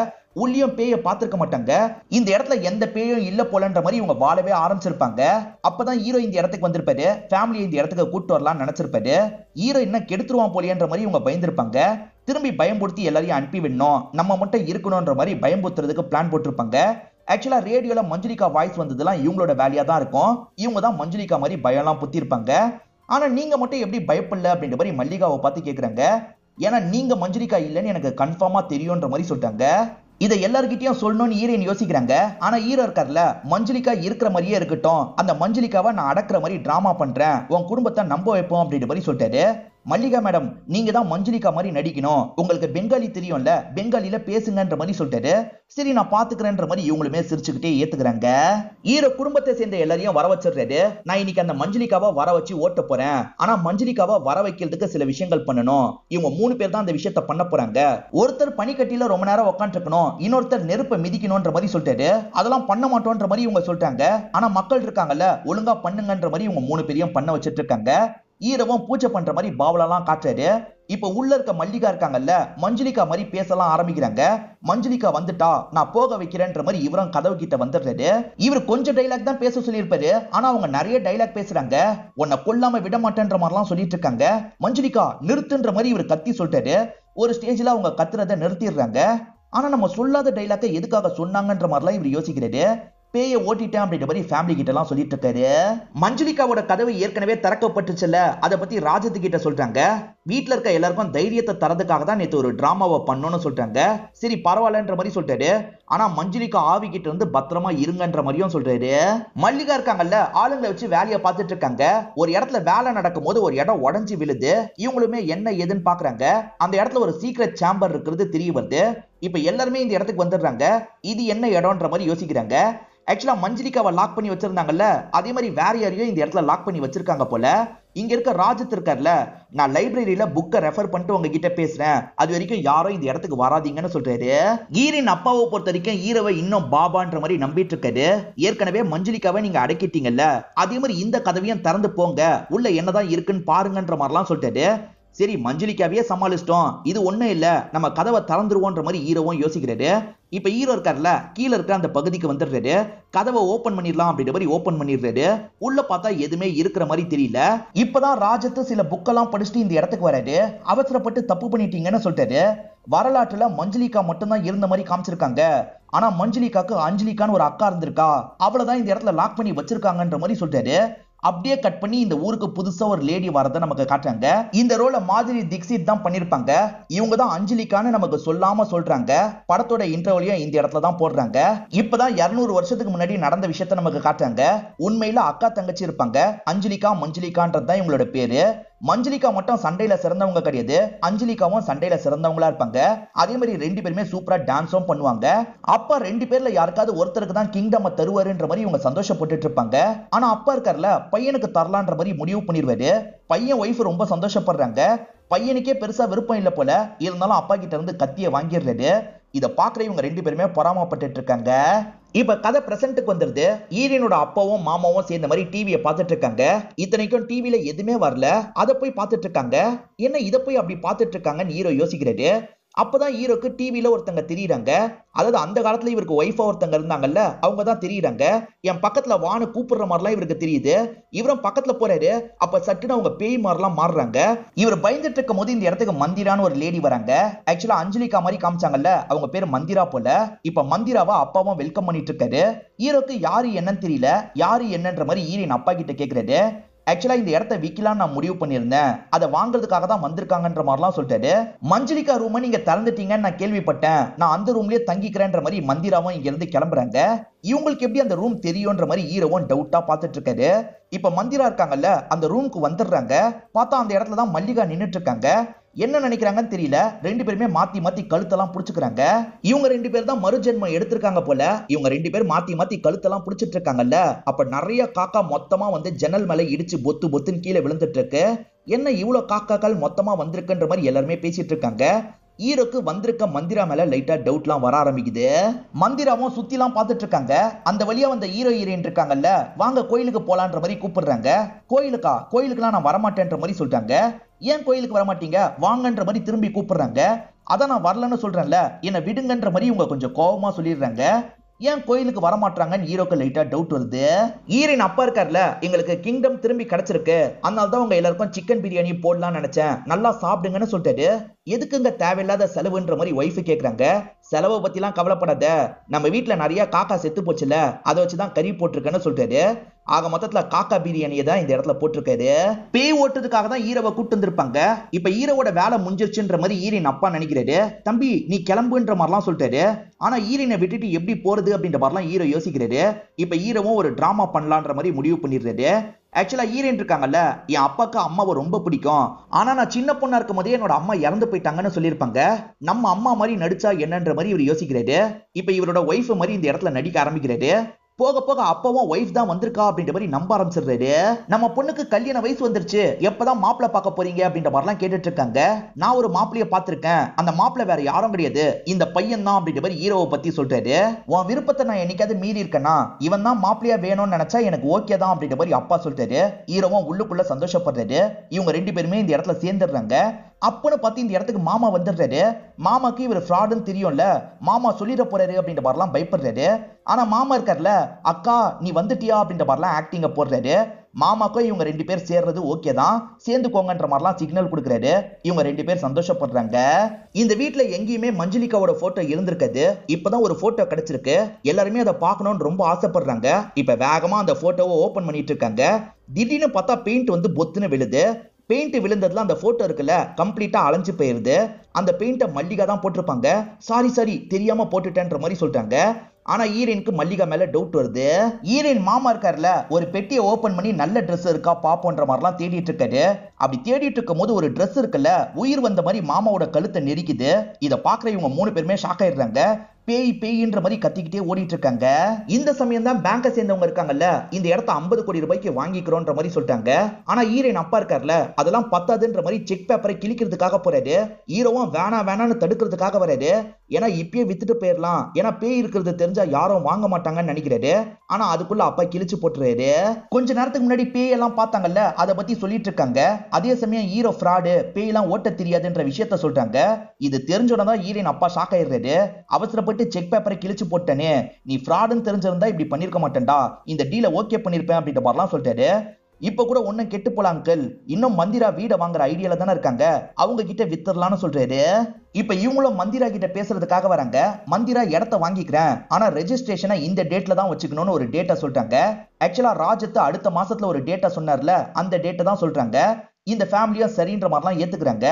உள்ளியும் பேய பார்த்திருக்க மாட்டாங்க. இந்த இடத்துல எந்த பேயும் இல்ல போலன்ற மாதிரி இவங்க வாழவே ஆரம்பிச்சிருப்பாங்க. அப்பதான் ஹீரோ இந்த இடத்துக்கு வந்திருப்பாரு. ஃபேமிலி இந்த இடத்துக்கு கூட்டு வரலாம்னு நினைச்சிருப்பாரு. ஹீரோ என்ன கெடுத்துருவான் போலியன்ற மாதிரி இவங்க பயந்திருப்பாங்க. திரும்பி பயம்படுத்தி எல்லாரையும் அனுப்பி விடணும், நம்ம மட்டும் இருக்கணும்ன்ற மாதிரி பயம்புத்துறதுக்கு பிளான் போட்டிருப்பாங்க. ஆக்சுவலா ரேடியோல மஞ்சளிகா வாய்ஸ் வந்ததெல்லாம் இவங்களோட வேலையா தான் இருக்கும். இவங்க தான் மஞ்சளிகா மாதிரி பயம்லாம் புத்தி இருப்பாங்க. ஆனா நீங்க மட்டும் எப்படி பயப்படல அப்படின்ற மாதிரி மல்லிகாவை பார்த்து கேக்குறாங்க. ஏன்னா நீங்க மஞ்சளிகா இல்லைன்னு எனக்கு கன்ஃபார்மா தெரியும்ன்ற மாதிரி சொல்லிட்டாங்க. இதை எல்லார்கிட்டயும் சொல்லணும்னு ஹீரோயின் யோசிக்கிறாங்க. ஆனா ஹீரோ இருக்கார்ல, மஞ்சளிகா இருக்கிற மாதிரியே இருக்கட்டும், அந்த மஞ்சளிகாவை நான் அடக்குற மாதிரி டிராமா பண்றேன், உன் குடும்பத்தை நம்ப வைப்போம் அப்படின்ற மாதிரி சொல்லிட்டாரு. மல்லிகா மேடம் நீங்க தான் மஞ்சுளிகா மாதிரி நடிக்கணும், உங்களுக்கு பெங்காலி தெரியும்ல, பெங்காலில பேசுங்கன்ற மாதிரி சொல்லிட்டாரு. சரி நான் பாத்துக்கிறேன்ற மாதிரி இவங்களுமே சிரிச்சுக்கிட்டே ஏத்துக்கிறாங்க. ஹீரோ குடும்பத்தை சேர்ந்த எல்லாரையும் வர வச்சிடுறாரு. நான் இன்னைக்கு அந்த மஞ்சுளிகாவை வர வச்சு ஓட்ட போறேன், ஆனா மஞ்சுளிகாவை வர வைக்கிறதுக்கு சில விஷயங்கள் பண்ணணும். இவங்க 3 பேர் தான் அந்த விஷயத்தை பண்ண போறாங்க. ஒருத்தர் பனிக்கட்டியில ரொம்ப நேரம் உட்கார்ந்து இருக்கணும், இன்னொருத்தர் நெருப்பை மிதிக்கணும்ன்ற மாதிரி சொல்லிட்டாரு. அதெல்லாம் பண்ண மாட்டோம்ன்ற மாதிரி இவங்க சொல்லிட்டாங்க. ஆனா மக்கள் இருக்காங்கல்ல, ஒழுங்கா பண்ணுங்கன்ற மாதிரி இவங்க 3 பேரையும் பண்ண வச்சிட்டு இருக்காங்க. ஈரவும் பூஜை பண்ற மாதிரி பாவலெல்லாம் காட்டுறாரு. இப்ப உள்ள இருக்க மல்லிகா இருக்காங்கல்ல, மஞ்சுளிகா மாதிரி பேசலாம் ஆரம்பிக்கிறாங்க. மஞ்சுளிகா வந்துட்டா நான் போக வைக்கிறேன்ற மாதிரி இவரும் கதவு கிட்ட வந்துடுறாரு. இவர் கொஞ்சம் டைலாக் தான் பேச சொல்லியிருப்பாரு, ஆனா அவங்க நிறைய டைலாக் பேசுறாங்க. உன்னை கொல்லாம விட மாட்டேன்ற மாதிரிலாம் சொல்லிட்டு இருக்காங்க. மஞ்சுளிகா நிறுத்துன்ற மாதிரி இவர் கத்தி சொல்லிட்டாரு. ஒரு ஸ்டேஜ்ல அவங்க கத்துறதை நிறுத்திடுறாங்க. ஆனா நம்ம சொல்லாத டைலாக்கை எதுக்காக சொன்னாங்கன்ற மாதிரிலாம் இவர் யோசிக்கிறாரு. பேய ஓட்டிட்டேன் அப்படின்ற மாதிரி ஃபேமிலி கிட்ட எல்லாம் சொல்லிட்டு இருக்காரு. மஞ்சுளிகாவோட கதவு ஏற்கனவே திறக்கப்பட்டுச்சுல, அதை பத்தி ராஜத்து கிட்ட சொல்றாங்க. வீட்டுல இருக்க எல்லாருக்கும் தைரியத்தை தரதுக்காக தான் நேத்து ஒரு டிராமாவை பண்ணணும்னு சொல்றாங்க. சரி பரவாயில்லன்ற மாதிரி சொல்லிட்டாரு. ஆனா மஞ்சுளிகா ஆவி கிட்ட இருந்து பத்திரமா இருங்கன்ற மாதிரியும் சொல்றாரு. மல்லிகா இருக்காங்கல்ல, ஆளுங்களை வச்சு வேலையை பார்த்துட்டு இருக்காங்க. ஒரு இடத்துல வேலை நடக்கும் போது ஒரு இடம் உடஞ்சி விழுது. இவங்களுமே என்ன ஏதுன்னு பாக்குறாங்க. அந்த இடத்துல ஒரு சீக்ரெட் சேம்பர் இருக்கிறது தெரிய வருது. இப்ப எல்லாருமே இந்த இடத்துக்கு வந்துடுறாங்க. இது என்ன இடம்ன்ற மாதிரி யோசிக்கிறாங்க. ஆக்சுவலா மஞ்சுளிகாவை லாக் பண்ணி வச்சிருந்தாங்கல்ல, அதே மாதிரி வேற யாரையும் இந்த இடத்துல லாக் பண்ணி வச்சிருக்காங்க போல. இங்க இருக்க ராஜத் இருக்கார்ல, நான் லைப்ரரியில புக்கை ரெஃபர் பண்ணிட்டு உங்ககிட்ட பேசுறேன், அது வரைக்கும் யாரும் இந்த இடத்துக்கு வராதீங்கன்னு சொல்றாரு. ஈரின் அப்பாவை பொறுத்த வரைக்கும் ஈரவை இன்னும் பாபான்ற மாதிரி நம்பிட்டு இருக்காரு. ஏற்கனவே மஞ்சுளிகாவை நீங்க அடக்கிட்டீங்கல்ல, அதே மாதிரி இந்த கதவையும் திறந்து போங்க, உள்ள என்னதான் இருக்குன்னு பாருங்கன்ற மாதிரிலாம் சொல்லிட்டாரு. சரி மஞ்சுளிகாவையே சமாளிச்சிட்டோம், இது ஒண்ணும் இல்ல, நம்ம கதவை திறந்துருவோன்ற மாதிரி ஹீரோவும் யோசிக்கிறாரு. இப்ப ஹீரோ இருக்கார்ல, கீழே இருக்க அந்த பகுதிக்கு வந்துடுறாரு. கதவை ஓபன் பண்ணிடலாம் அப்படின்ற மாதிரி ஓபன் பண்ணிடுறாரு. உள்ள பார்த்தா எதுவுமே இருக்கிற மாதிரி தெரியல. இப்பதான் ராஜத்து சில புக்கெல்லாம் படிச்சுட்டு இந்த இடத்துக்கு வராரு. அவசரப்பட்டு தப்பு பண்ணிட்டீங்கன்னு சொல்லிட்டாரு. வரலாற்றுல மஞ்சுளிகா மட்டும்தான் இருந்த மாதிரி காமிச்சிருக்காங்க. ஆனா மஞ்சுளிகாக்கு அஞ்சலிகான்னு ஒரு அக்கா இருந்திருக்கா, அவ்வளவுதான் இந்த இடத்துல லாக் பண்ணி வச்சிருக்காங்கன்ற மாதிரி சொல்லிட்டாரு. அப்படியே கட் பண்ணி இந்த ஊருக்கு புதுசா ஒரு லேடி வரத நமக்கு காட்டுறாங்க. இந்த ரோல மாதிரி தீக்ஷித் தான் பண்ணிருப்பாங்க. இவங்க தான் அஞ்சலிகான்னு நமக்கு சொல்லாம சொல்றாங்க. படத்தோட இன்டர்வலையும் இந்த இடத்துல தான் போடுறாங்க. இப்பதான் 200 வருஷத்துக்கு முன்னாடி நடந்த விஷயத்த நமக்கு காட்டுறாங்க. உண்மையில அக்கா தங்கச்சி இருப்பாங்க. அஞ்சலிகா மஞ்சுளிகான்றது தான் இவங்களோட பேரு. மஞ்சுளிகா மட்டும் சண்டையில சிறந்தவங்க கிடையாது, அஞ்சலிகாவும் சண்டையில சிறந்தவங்களா இருப்பாங்க. அதே மாதிரி 2 பேருமே சூப்பரா டான்ஸும் பண்ணுவாங்க. அப்ப 2 பேர்ல யாருக்காவது ஒருத்தருக்கு தான் கிங்டம் தருவாருன்ற மாதிரி இவங்க சந்தோஷப்பட்டு இருப்பாங்க. ஆனா அப்பா இருக்கார்ல, பையனுக்கு தரலான்ற மாதிரி முடிவு பண்ணிடுவாரு. பையன் ஒய்ஃப் ரொம்ப சந்தோஷப்படுறாங்க. பையனுக்கே பெருசா விருப்பம் இல்ல போல, இருந்தாலும் அப்பா கிட்ட இருந்து கத்திய வாங்கிடுறாரு. இத பாக்குற இவங்க 2 பேருமே பொறாமப்பட்டு இருக்காங்க. இப்ப கதை பிரசன்ட்டுக்கு வந்துருது. ஈரனோட அப்பாவும் மாமாவும் சேர்ந்த மாதிரி டிவியை பார்த்துட்டு இருக்காங்க. இத்தனைக்கும் டிவில எதுவுமே வரல, அதை போய் பார்த்துட்டு இருக்காங்க. என்ன இதை போய் அப்படி பார்த்துட்டு இருக்காங்கன்னு ஹீரோ யோசிக்கிறாரு. அப்பதான் ஹீரோக்கு டிவில ஒருத்தங்க தெரியுறாங்க. அதாவது அந்த காலத்துல இவருக்கு ஒய்ஃபா ஒருத்தங்க இருந்தாங்கல்ல, அவங்க தான் தெரியுறாங்க. என் பக்கத்துல வான்னு கூப்பிடுற மாதிரிலாம் இவருக்கு தெரியுது. இவரும் பக்கத்துல போறாரு. அப்ப சட்டுன்னு அவங்க பேய் மாதிரிலாம் மாறுறாங்க. இவர் பயந்துட்டு இருக்கும் போது இந்த இடத்துக்கு மந்திரான்னு ஒரு லேடி வராங்க. ஆக்சுவலா அஞ்சலிகா மாதிரி காமிச்சாங்கல்ல, அவங்க பேர் மந்திரா போல. இப்ப மந்திராவை அப்பாவும் வெல்கம் பண்ணிட்டு இருக்காரு. ஹீரோக்கு யாரு என்னன்னு தெரியல. யாரு என்னன்ற மாதிரி ஈரின் அப்பா கிட்ட கேக்குறாரு. ஆக்சுவலா இந்த இடத்த விக்கலான்னு நான் முடிவு பண்ணியிருந்தேன், அதை வாங்குறதுக்காக தான் வந்திருக்காங்கன்ற மாதிரிலாம் சொல்லிட்டாரு. மஞ்சுளிகா ரூமை நீங்க திறந்துட்டீங்கன்னு நான் கேள்விப்பட்டேன், நான் அந்த ரூம்லயே தங்கிக்கிறேன்ற மாதிரி மந்திராவும் இங்க இருந்து கிளம்புறாங்க. இவங்களுக்கு எப்படி அந்த ரூம் தெரியும்ன்ற மாதிரி ஹீரோவும் டவுட்டா பார்த்துட்டு இருக்காரு. இப்ப மந்திரா இருக்காங்கல்ல, அந்த ரூமுக்கு வந்துடுறாங்க. பார்த்தா அந்த இடத்துல தான் மல்லிகா நின்னுட்டு இருக்காங்க. என்ன நினைக்கிறாங்கன்னு தெரியல, 2 பேருமே மாத்தி மாத்தி கழுத்தெல்லாம் புடிச்சுக்கிறாங்க. இவங்க 2 பேர் தான் மறுஜென்மம் எடுத்திருக்காங்க போல. இவங்க 2 பேர் மாத்தி மாத்தி கழுத்தெல்லாம் புடிச்சிட்டு இருக்காங்கல்ல. அப்ப நிறைய காக்கா மொத்தமா வந்து ஜன்னல் மேல இடிச்சு பொத்து பொத்துன்னு கீழே விழுந்துட்டு இருக்கு. என்ன இவ்வளவு காக்காக்கள் மொத்தமா வந்திருக்குன்ற மாதிரி எல்லாருமே பேசிட்டு இருக்காங்க. ஹீரோக்கு வந்திருக்க மந்திரா மேல லைட்டா டவுட்லாம் வர ஆரம்பிக்குது. மந்திராவும் சுத்திலாம் பார்த்துட்டு இருக்காங்க. அந்த வழியா வந்த ஹீரோ ஹீரோயின் இருக்காங்கல்ல, வாங்க கோயிலுக்கு போலான்ற மாதிரி கூப்பிடுறாங்க. கோயிலுக்கா? கோயிலுக்குலாம் நான் வரமாட்டேன்ற மாதிரி சொல்றாங்க. ஏன் கோயிலுக்கு வரமாட்டீங்க, வாங்கன்ற மாதிரி திரும்பி கூப்பிடுறாங்க. அதான் நான் வரலன்னு சொல்றேன்ல, என்ன விடுங்கன்ற மாதிரி இவங்க கொஞ்சம் கோபமா சொல்லிடுறாங்க. ஏன் கோயிலுக்கு வரமாட்டாங்கன்னு ஹீரோக்கு லைட்டா டவுட் வருது. ஈரின் அப்பா இருக்கார்ல, எங்களுக்கு கிங்டம் திரும்பி கிடைச்சிருக்கு, அதனால தான் உங்க எல்லாருக்கும் சிக்கன் பிரியாணி போடலாம்னு நினைச்சேன், நல்லா சாப்பிடுங்கன்னு சொல்லிட்டாரு. எதுக்குங்க தேவையில்லாத செலவுன்ற மாதிரி ஒய்ஃப் கேக்குறாங்க. செலவை பத்திலாம் கவலைப்படாத, நம்ம வீட்டுல நிறைய காக்கா செத்து போச்சுல, அதை வச்சுதான் கறி போட்டிருக்கேன்னு சொல்லிட்டாரு. ஆக மொத்தத்துல காக்கா பிரியாணியை தான் இந்த இடத்துல போட்டிருக்காரு. பேய் ஓட்டுறதுக்காக தான் ஹீரோவை கூட்டு வந்திருப்பாங்க. இப்ப ஹீரோவோட வேலை முடிஞ்சிருச்சுன்ற மாதிரி ஈரின் அப்பா நினைக்கிறாரு. தம்பி நீ கிளம்புன்ற மாதிரிலாம் சொல்லிட்டாரு. ஆனா ஈரினை விட்டுட்டு எப்படி போறது அப்படின்ற மாதிரிலாம் ஹீரோ யோசிக்கிறாரு. இப்ப ஹீரோவும் ஒரு டிராமா பண்ணலான்ற மாதிரி முடிவு பண்ணிடுறாரு. ஆக்சுவலா ஹீரோயின் இருக்காங்கல்ல, என் அப்பாக்கு அம்மாவை ரொம்ப பிடிக்கும், ஆனா நான் சின்ன பொண்ணா இருக்கும் போதே என்னோட அம்மா இறந்து போயிட்டாங்கன்னு சொல்லியிருப்பாங்க. நம்ம அம்மா மாதிரி நடிச்சா என்னன்ற மாதிரி இவர் யோசிக்கிறாரு. இப்ப இவரோட ஒய்ஃப் மாதிரி இந்த இடத்துல நடிக்க ஆரம்பிக்கிறாரு. போக போக அப்பவும் ஒய்ஃப் தான் வந்திருக்கா அப்படின்ற மாதிரி நம்ப ஆரம்பிச்சிடுறாரு. நம்ம பொண்ணுக்கு கல்யாண வயசு வந்துருச்சு, எப்பதான் மாப்பிள்ள பார்க்க போறீங்க அப்படின்ற மாதிரிலாம் கேட்டுட்டு இருக்காங்க. நான் ஒரு மாப்பிள்ளைய பார்த்திருக்கேன், அந்த மாப்பிள்ள வேற யாரும் கிடையாது, இந்த பையன் தான் அப்படின்ற மாதிரி ஹீரோவை பத்தி சொல்றாரு. உன் விருப்பத்தை நான் என்னைக்காவது மீறி இருக்கேன்னா, இவன் தான் மாப்பிள்ளையா வேணும்னு நினைச்சா எனக்கு ஓகே தான் அப்படின்ற மாதிரி அப்பா சொல்றாரு. ஹீரோவும் உள்ளுக்குள்ள சந்தோஷப்படுறாரு. இவங்க 2 பேருமே இந்த இடத்துல சேர்ந்துடுறாங்க. அப்பன்னு பார்த்து இந்த இடத்துக்கு மாமா வந்துடுறாரு. மாமாக்கு இவர் ஃப்ராடுன்னு தெரியும்ல, மாமா சொல்லிட போறாரு அப்படின்ற மாதிரிலாம் பயப்படுறாரு. ஆனா மாமா இருக்கார்ல, அக்கா நீ வந்துட்டியா அப்படின்ற மாதிரிலாம் ஆக்டிங்க போடுறாரு. மாமாக்கும் இவங்க 2 பேர் சேர்றது ஓகே தான், சேர்ந்துக்கோங்கன்ற மாதிரிலாம் சிக்னல் கொடுக்குறாரு. இவங்க 2 பேர் சந்தோஷப்படுறாங்க. இந்த வீட்டுல எங்கேயுமே மஞ்சளிகாவோட போட்டோ இருந்திருக்காது, இப்பதான் ஒரு போட்டோ கிடைச்சிருக்கு. எல்லாருமே அதை பார்க்கணும்னு ரொம்ப ஆசைப்படுறாங்க. இப்ப வேகமா அந்த போட்டோவை ஓபன் பண்ணிட்டு இருக்காங்க. திடீர்னு பார்த்தா பெயிண்ட் வந்து பொத்துன்னு விழுது. பெயிண்ட் விழுந்ததுல அந்த போட்டோ இருக்குல்ல கம்ப்ளீட்டா அலைஞ்சு போயிருது. அந்த பெயிண்ட மல்லிகா தான் போட்டிருப்பாங்க. சாரி தெரியாம போட்டுட்டேன்ற மாதிரி சொல்றாங்க. ஆனா ஹீரோயினுக்கு மல்லிகா மேல டவுட் வருது. ஹீரோயின் மாமா இருக்காருல, ஒரு பெட்டியை ஓபன் பண்ணி நல்ல ட்ரெஸ் இருக்கா பாப்போன்ற மாதிரிலாம் தேடிட்டு இருக்காரு. அப்படி தேடிட்டு இருக்கும் போது ஒரு ட்ரெஸ் இருக்குல்ல, உயிர் வந்த மாதிரி மாமாவோட கழுத்தை நெரிக்குது. இதை பாக்குற இவங்க 3 பேருமே ஷாக் ஆயிடுறாங்க. பேய் பேய்ன்ற மாதிரி கத்திக்கிட்டே ஓடிட்டு இருக்காங்க. இந்த சமயம் தான் பேங்கை சேர்ந்தவங்க இருக்காங்கல்ல, இந்த இடத்த 50 கோடி ரூபாய்க்கு வாங்கிக்கிறோன்ற மாதிரி சொல்லிட்டாங்க. ஆனா ஹீரோயின் அப்பா இருக்காருல, அதெல்லாம் பத்தாதுன்ற மாதிரி செக் பேப்பரை கிழிக்கிறதுக்காக போறாரு. ஹீரோவும் வேணான்னு தடுக்கிறதுக்காக வராரு. ஏன்னா இப்பயே வித்துட்டு போயிடலாம், ஏன்னா பேய் இருக்கிறது தெரிஞ்சா யாரும் வாங்க மாட்டாங்கன்னு நினைக்கிறாரு. ஆனா அதுக்குள்ள அப்பா கிழிச்சு போட்டுறாரு. கொஞ்ச நேரத்துக்கு முன்னாடி பேய் எல்லாம் பார்த்தாங்கல்ல, அதை பத்தி சொல்லிட்டு இருக்காங்க. அதே சமயம் ஹீரோ ஃப்ராடு, பேய் எல்லாம் ஓட்ட தெரியாதுன்ற விஷயத்த சொல்றாங்க. இது தெரிஞ்சோடதான் ஹீரோயின் அப்பா ஷாக் ஆயிடுறாரு. அவசரப்பட்டு செக் பேப்பரை கிழிச்சு போட்டனே, நீ ஃப்ராடுன்னு தெரிஞ்சிருந்தா இப்படி பண்ணிருக்க மாட்டேன்டா, இந்த டீலை ஓகே பண்ணிருப்பேன் அப்படின்ற மாதிரிலாம் சொல்லிட்டாரு. இப்ப கூட ஒன்னும் கெட்டு போல அங்கிள், இன்னும் மந்திரா வீட வாங்குற ஐடியால தானே இருக்காங்க, அவங்க கிட்ட வித்தரலான்னு சொல்றாரு. இப்ப இவங்களும் மந்திரா கிட்ட பேசுறதுக்காக வராங்க. மந்திரா இடத்த வாங்கிக்கிறேன், ஆனா ரெஜிஸ்ட்ரேஷனை இந்த டேட்ல தான் வச்சுக்கணும்னு ஒரு டேட்டா சொல்றாங்க. ஆக்சுவலா ராஜத்து அடுத்த மாசத்துல ஒரு டேட்டா சொன்னார்ல, அந்த டேட்டை தான் சொல்றாங்க. இந்த ஃபேமிலியும் சரின்ற மாதிரிலாம் ஏத்துக்கிறாங்க.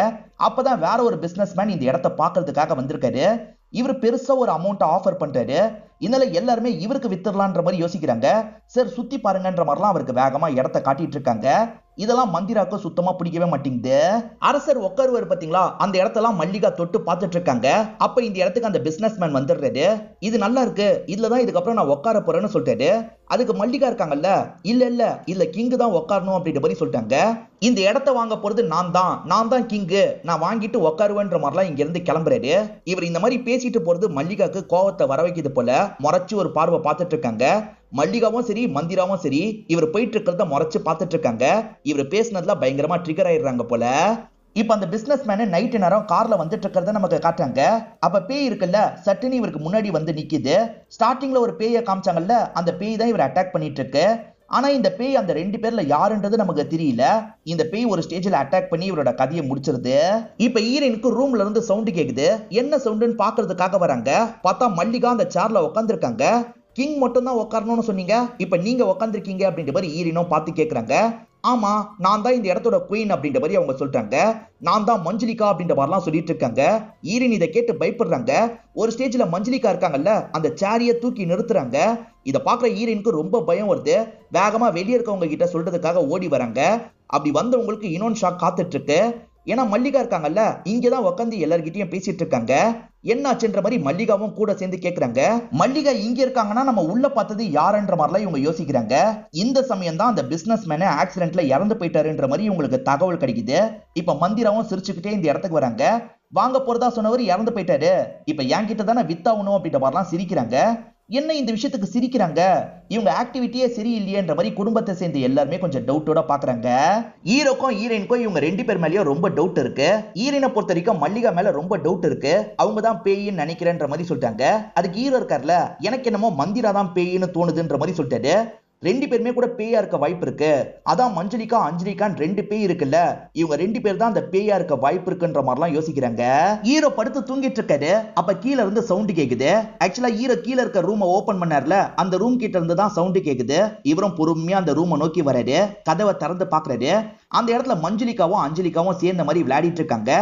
அப்பதான் வேற ஒரு பிசினஸ் மேன் இந்த இடத்த பாக்குறதுக்காக வந்திருக்காரு. இவர் பெருசா ஒரு அமௌண்ட் ஆஃபர் பண்றாரு. இதனால எல்லாருமே இவருக்கு வித்தரலான்ற மாதிரி யோசிக்கிறாங்க. சார் சுத்தி பாருங்கன்ற மாதிரிலாம் அவருக்கு வேகமா இடத்த காட்டிட்டு இருக்காங்க. இதெல்லாம் மந்திராக்கு சுத்தமா பிடிக்கவே மாட்டேங்குது. அரசர் உட்காருவார் பாத்தீங்களா, அந்த இடத்தெல்லாம் மல்லிகா தொட்டு பார்த்துட்டு இருக்காங்க. அப்ப இந்த இடத்துக்கு அந்த பிசினஸ் மேன் வந்துடுறாரு. இது நல்லா இருக்கு, இதுலதான் இதுக்கப்புறம் நான் உட்கார போறேன்னு சொல்லிட்டாரு. அதுக்கு மல்லிகா இருக்காங்கல்ல, இல்ல கிங் தான் உட்காரணும் அப்படின்ற மாதிரி சொல்லிட்டாங்க. இந்த இடத்த வாங்க போறது நான் தான் கிங்கு, நான் வாங்கிட்டு உட்காருவேன்ற மாதிரிலாம் இங்க இருந்து கிளம்புறாரு. இவர் இந்த மாதிரி பேசிட்டு போறது மல்லிகாக்கு கோவத்தை வர வைக்குது போல. முறைச்சு ஒரு பார்வை பார்த்துட்டு இருக்காங்க. மல்லிகாவும் சரி மந்திராவும் சரி இவர் போயிட்டு இருக்கிறத முறைச்சு பார்த்துட்டு இருக்காங்க. இவர் பேசினதுல பயங்கரமா ட்ரிகர் ஆயிடுறாங்க போல. இப்ப அந்த பிசினஸ் மேன் நைட்டு நேரம் கார்ல வந்துட்டு இருக்கிறத நமக்கு காட்டுறாங்க. அப்ப பேய் இருக்குல்ல, சட்டுன்னு இவருக்கு முன்னாடி வந்து நிக்குது. ஸ்டார்டிங்ல ஒரு பேயை காமிச்சாங்கல்ல, அந்த பேய் தான் இவர் அட்டாக் பண்ணிட்டு இருக்கு. ஆனா இந்த பேய் அந்த 2 பேர்ல யாருன்றது நமக்கு தெரியல. இந்த பேய் ஒரு ஸ்டேஜ்ல அட்டாக் பண்ணி இவரோட கதையை முடிச்சிருது. இப்ப ஹீரோயினுக்கு ரூம்ல இருந்து சவுண்ட் கேக்குது. என்ன சவுண்டுன்னு பாக்குறதுக்காக வராங்க. பார்த்தா மல்லிகா அந்த சேர்ல உட்காந்துருக்காங்க. கிங் மட்டும் தான் உட்காரணும்னு சொன்னீங்க, இப்ப நீங்க உட்காந்துருக்கீங்க அப்படின்ற மாதிரி ஹீரோயினும் பார்த்து கேக்குறாங்க. ஆமா, நான் தான் இந்த இடத்தோட குயின் அப்படின்ற மாதிரி அவங்க சொல்றாங்க. நான் தான் மஞ்சளிகா அப்படின்ற மாதிரிலாம் சொல்லிட்டு இருக்காங்க. ஹீரோயின் இதை கேட்டு பயப்படுறாங்க. ஒரு ஸ்டேஜ்ல மஞ்சளிகா இருக்காங்கல்ல, அந்த சேரிய தூக்கி நிறுத்துறாங்க. இதை பாக்குற ஹீரோயினுக்கு ரொம்ப பயம் வருது. வேகமா வெளியே இருக்கவங்க கிட்ட சொல்றதுக்காக ஓடி வராங்க. அப்படி வந்தவங்களுக்கு இன்னொன்னு ஷாக் காத்துட்டு இருக்கு. ஏன்னா மல்லிகா இருக்காங்கல்ல, இங்கதான் உட்காந்து எல்லார்கிட்டயும் பேசிட்டு இருக்காங்க. என்னாச்சுன்ற மாதிரி மல்லிகாவும் கூட சேர்ந்து கேக்குறாங்க. மல்லிகா இங்க இருக்காங்கன்னா நம்ம உள்ள பார்த்தது யாருன்ற மாதிரிலாம் இவங்க யோசிக்கிறாங்க. இந்த சமயம் தான் அந்த பிசினஸ் மேன் ஆக்சிடென்ட்ல இறந்து போயிட்டாருன்ற மாதிரி இவங்களுக்கு தகவல் கிடைக்குது. இப்ப மந்திராவும் சிரிச்சுக்கிட்டே இந்த இடத்துக்கு வராங்க. வாங்க போறதா சொன்னவர் இறந்து போயிட்டாரு, இப்ப என்கிட்ட தானே வித்தாகணும் அப்படின்ற மாதிரிலாம் சிரிக்கிறாங்க. என்ன இந்த விஷயத்துக்கு சிரிக்கிறாங்க, இவங்க ஆக்டிவிட்டியே சரியில்லையேன்ற மாதிரி குடும்பத்தை சேர்ந்து எல்லாருமே கொஞ்சம் டவுட்டோட பாக்குறாங்க. ஹீரோக்கும் ஹீரோயினுக்கும் இவங்க 2 பேர் மேலயும் ரொம்ப டவுட் இருக்கு. ஹீரோயினை பொறுத்த வரைக்கும் மல்லிகா மேல ரொம்ப டவுட் இருக்கு. அவங்க தான் பேயின்னு நினைக்கிறேன்ற மாதிரி சொல்லிட்டாங்க. அதுக்கு ஹீரோ இருக்கார்ல, எனக்கு என்னமோ மந்திரா தான் பேயின்னு தோணுதுன்ற மாதிரி சொல்லிட்டாரு. 2 பேருமே கூட பேயா இருக்க வாய்ப்பு இருக்கு. அதான் மஞ்சளிகா அஞ்சலிகான்னு 2 பேய் இருக்குல்ல, இவங்க 2 பேர் தான் அந்த பேயா இருக்க வாய்ப்பு இருக்குன்ற மாதிரிலாம் யோசிக்கிறாங்க. ஹீரோ படுத்து தூங்கிட்டு இருக்காரு. அப்ப கீழ இருந்து சவுண்ட் கேக்குது. ஆக்சுவலா ஹீரோ கீழ இருக்க ரூமை ஓபன் பண்ணார்ல, அந்த ரூம் கிட்ட இருந்து தான் சவுண்ட் கேக்குது. இவரும் பொறுமையா அந்த ரூமை நோக்கி வராரு. கதவை திறந்து பாக்குறாரு. அந்த இடத்துல மஞ்சளிகாவும் அஞ்சலிகாவும் சேர்ந்த மாதிரி விளையாடிட்டு இருக்காங்க.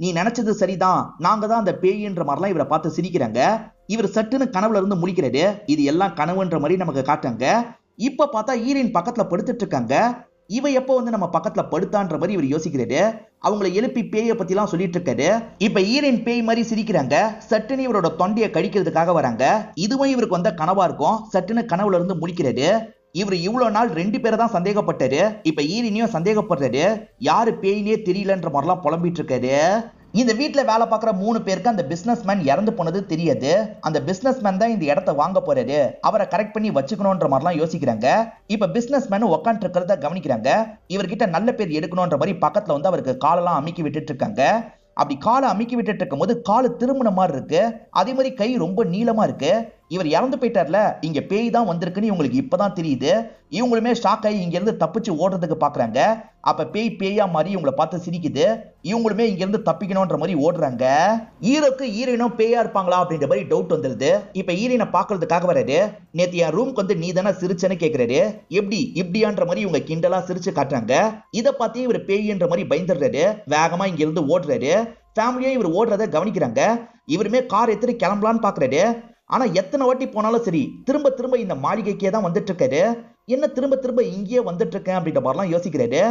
நீ நினைச்சது சரிதான், நாங்க தான் அந்த பேயின்ற மாதிரிலாம் இவரை பார்த்து சிரிக்கிறாங்க. இவர் சட்டுன்னு கனவுல இருந்து முழிக்கிறாரு. இது எல்லாம் கனவுன்ற மாதிரி நமக்கு காட்டுறாங்க. இப்ப பார்த்தா ஹீரோயின் பக்கத்துல படுத்துட்டு இருக்காங்க. இவ எப்போ வந்து நம்ம பக்கத்துல படுத்தான்ற மாதிரி இவர் யோசிக்கிறாரு. அவங்களை எழுப்பி பேய பத்தி எல்லாம் சொல்லிட்டு இருக்காரு. இப்ப ஹீரோயின் பேய் மாதிரி சிரிக்கிறாங்க. சட்டுன்னு இவரோட தொண்டையை கடிக்கிறதுக்காக வராங்க. இதுவும் இவருக்கு வந்த கனவா இருக்கும். சட்டுன்னு கனவுல இருந்து முடிக்கிறாரு. இவர் இவ்வளவு நாள் 2 பேரை தான் சந்தேகப்பட்டாரு. இப்ப ஹீரோயினையும் சந்தேகப்படுறாரு. யாரு பேயினே தெரியலன்ற மாதிரிலாம் புலம்பிட்டு இருக்காரு. இந்த வீட்டுல வேலை பார்க்குற 3 பேருக்கு அந்த பிசினஸ் மேன் இறந்து போனது தெரியாது. அந்த பிசினஸ் மேன் தான் இந்த இடத்த வாங்க போறாரு. அவரை கரெக்ட் பண்ணி வச்சுக்கணும்ன்ற மாதிரிலாம் யோசிக்கிறாங்க. இப்ப பிசினஸ் மேன் உட்காந்து இருக்கிறத கவனிக்கிறாங்க. இவர்கிட்ட நல்ல பேர் எடுக்கணும்ன்ற மாதிரி பக்கத்துல வந்து அவருக்கு காலெல்லாம் அமுக்கி விட்டுட்டு இருக்காங்க. அப்படி காலை அமுக்கி விட்டுட்டு இருக்கும் போது காலு திரும்பின மாதிரி இருக்கு. அதே மாதிரி கை ரொம்ப நீளமா இருக்கு. இவர் இறந்து போயிட்டார்ல, இங்க பேய் தான் வந்திருக்குன்னு இவங்களுக்கு இப்பதான் தெரியுது. இவங்களுமே ஷாக் ஆகி இங்க இருந்து தப்பிச்சு ஓடுறதுக்கு பாக்குறாங்க. அப்ப பேயா மாதிரி இவங்களை பார்த்து சிரிக்குது. இவங்களுமே இங்க இருந்து தப்பிக்கணும்ன்ற மாதிரி ஓடுறாங்க. ஹீரோக்கு ஹீரோயினும் பேயா இருப்பாங்களா அப்படின்ற மாதிரி டவுட் வந்துருது. இப்ப ஹீரோயினை பாக்குறதுக்காக வராரு. நேத்து என் ரூம்க்கு வந்து நீ தானே சிரிச்சேன்னு கேக்குறாரு. எப்படி இப்படியான்ற மாதிரி இவங்க கிண்டலா சிரிச்சு காட்டுறாங்க. இதை பார்த்தே இவர் பேய்ன்ற மாதிரி பயந்துடுறாரு. வேகமா இங்க இருந்து ஓடுறாரு. ஃபேமிலியா இவர் ஓடுறத கவனிக்கிறாங்க. இவருமே கார் எடுத்துட்டு கிளம்பலான்னு பாக்குறாரு. ஆனா எத்தனை வாட்டி போனாலும் சரி திரும்ப திரும்ப இந்த மாளிகைக்கே தான் வந்துட்டு இருக்காரு. என்ன திரும்ப திரும்ப இங்கேயே வந்துட்டு இருக்கேன் அப்படின்ற மாதிரிலாம் யோசிக்கிறாரு.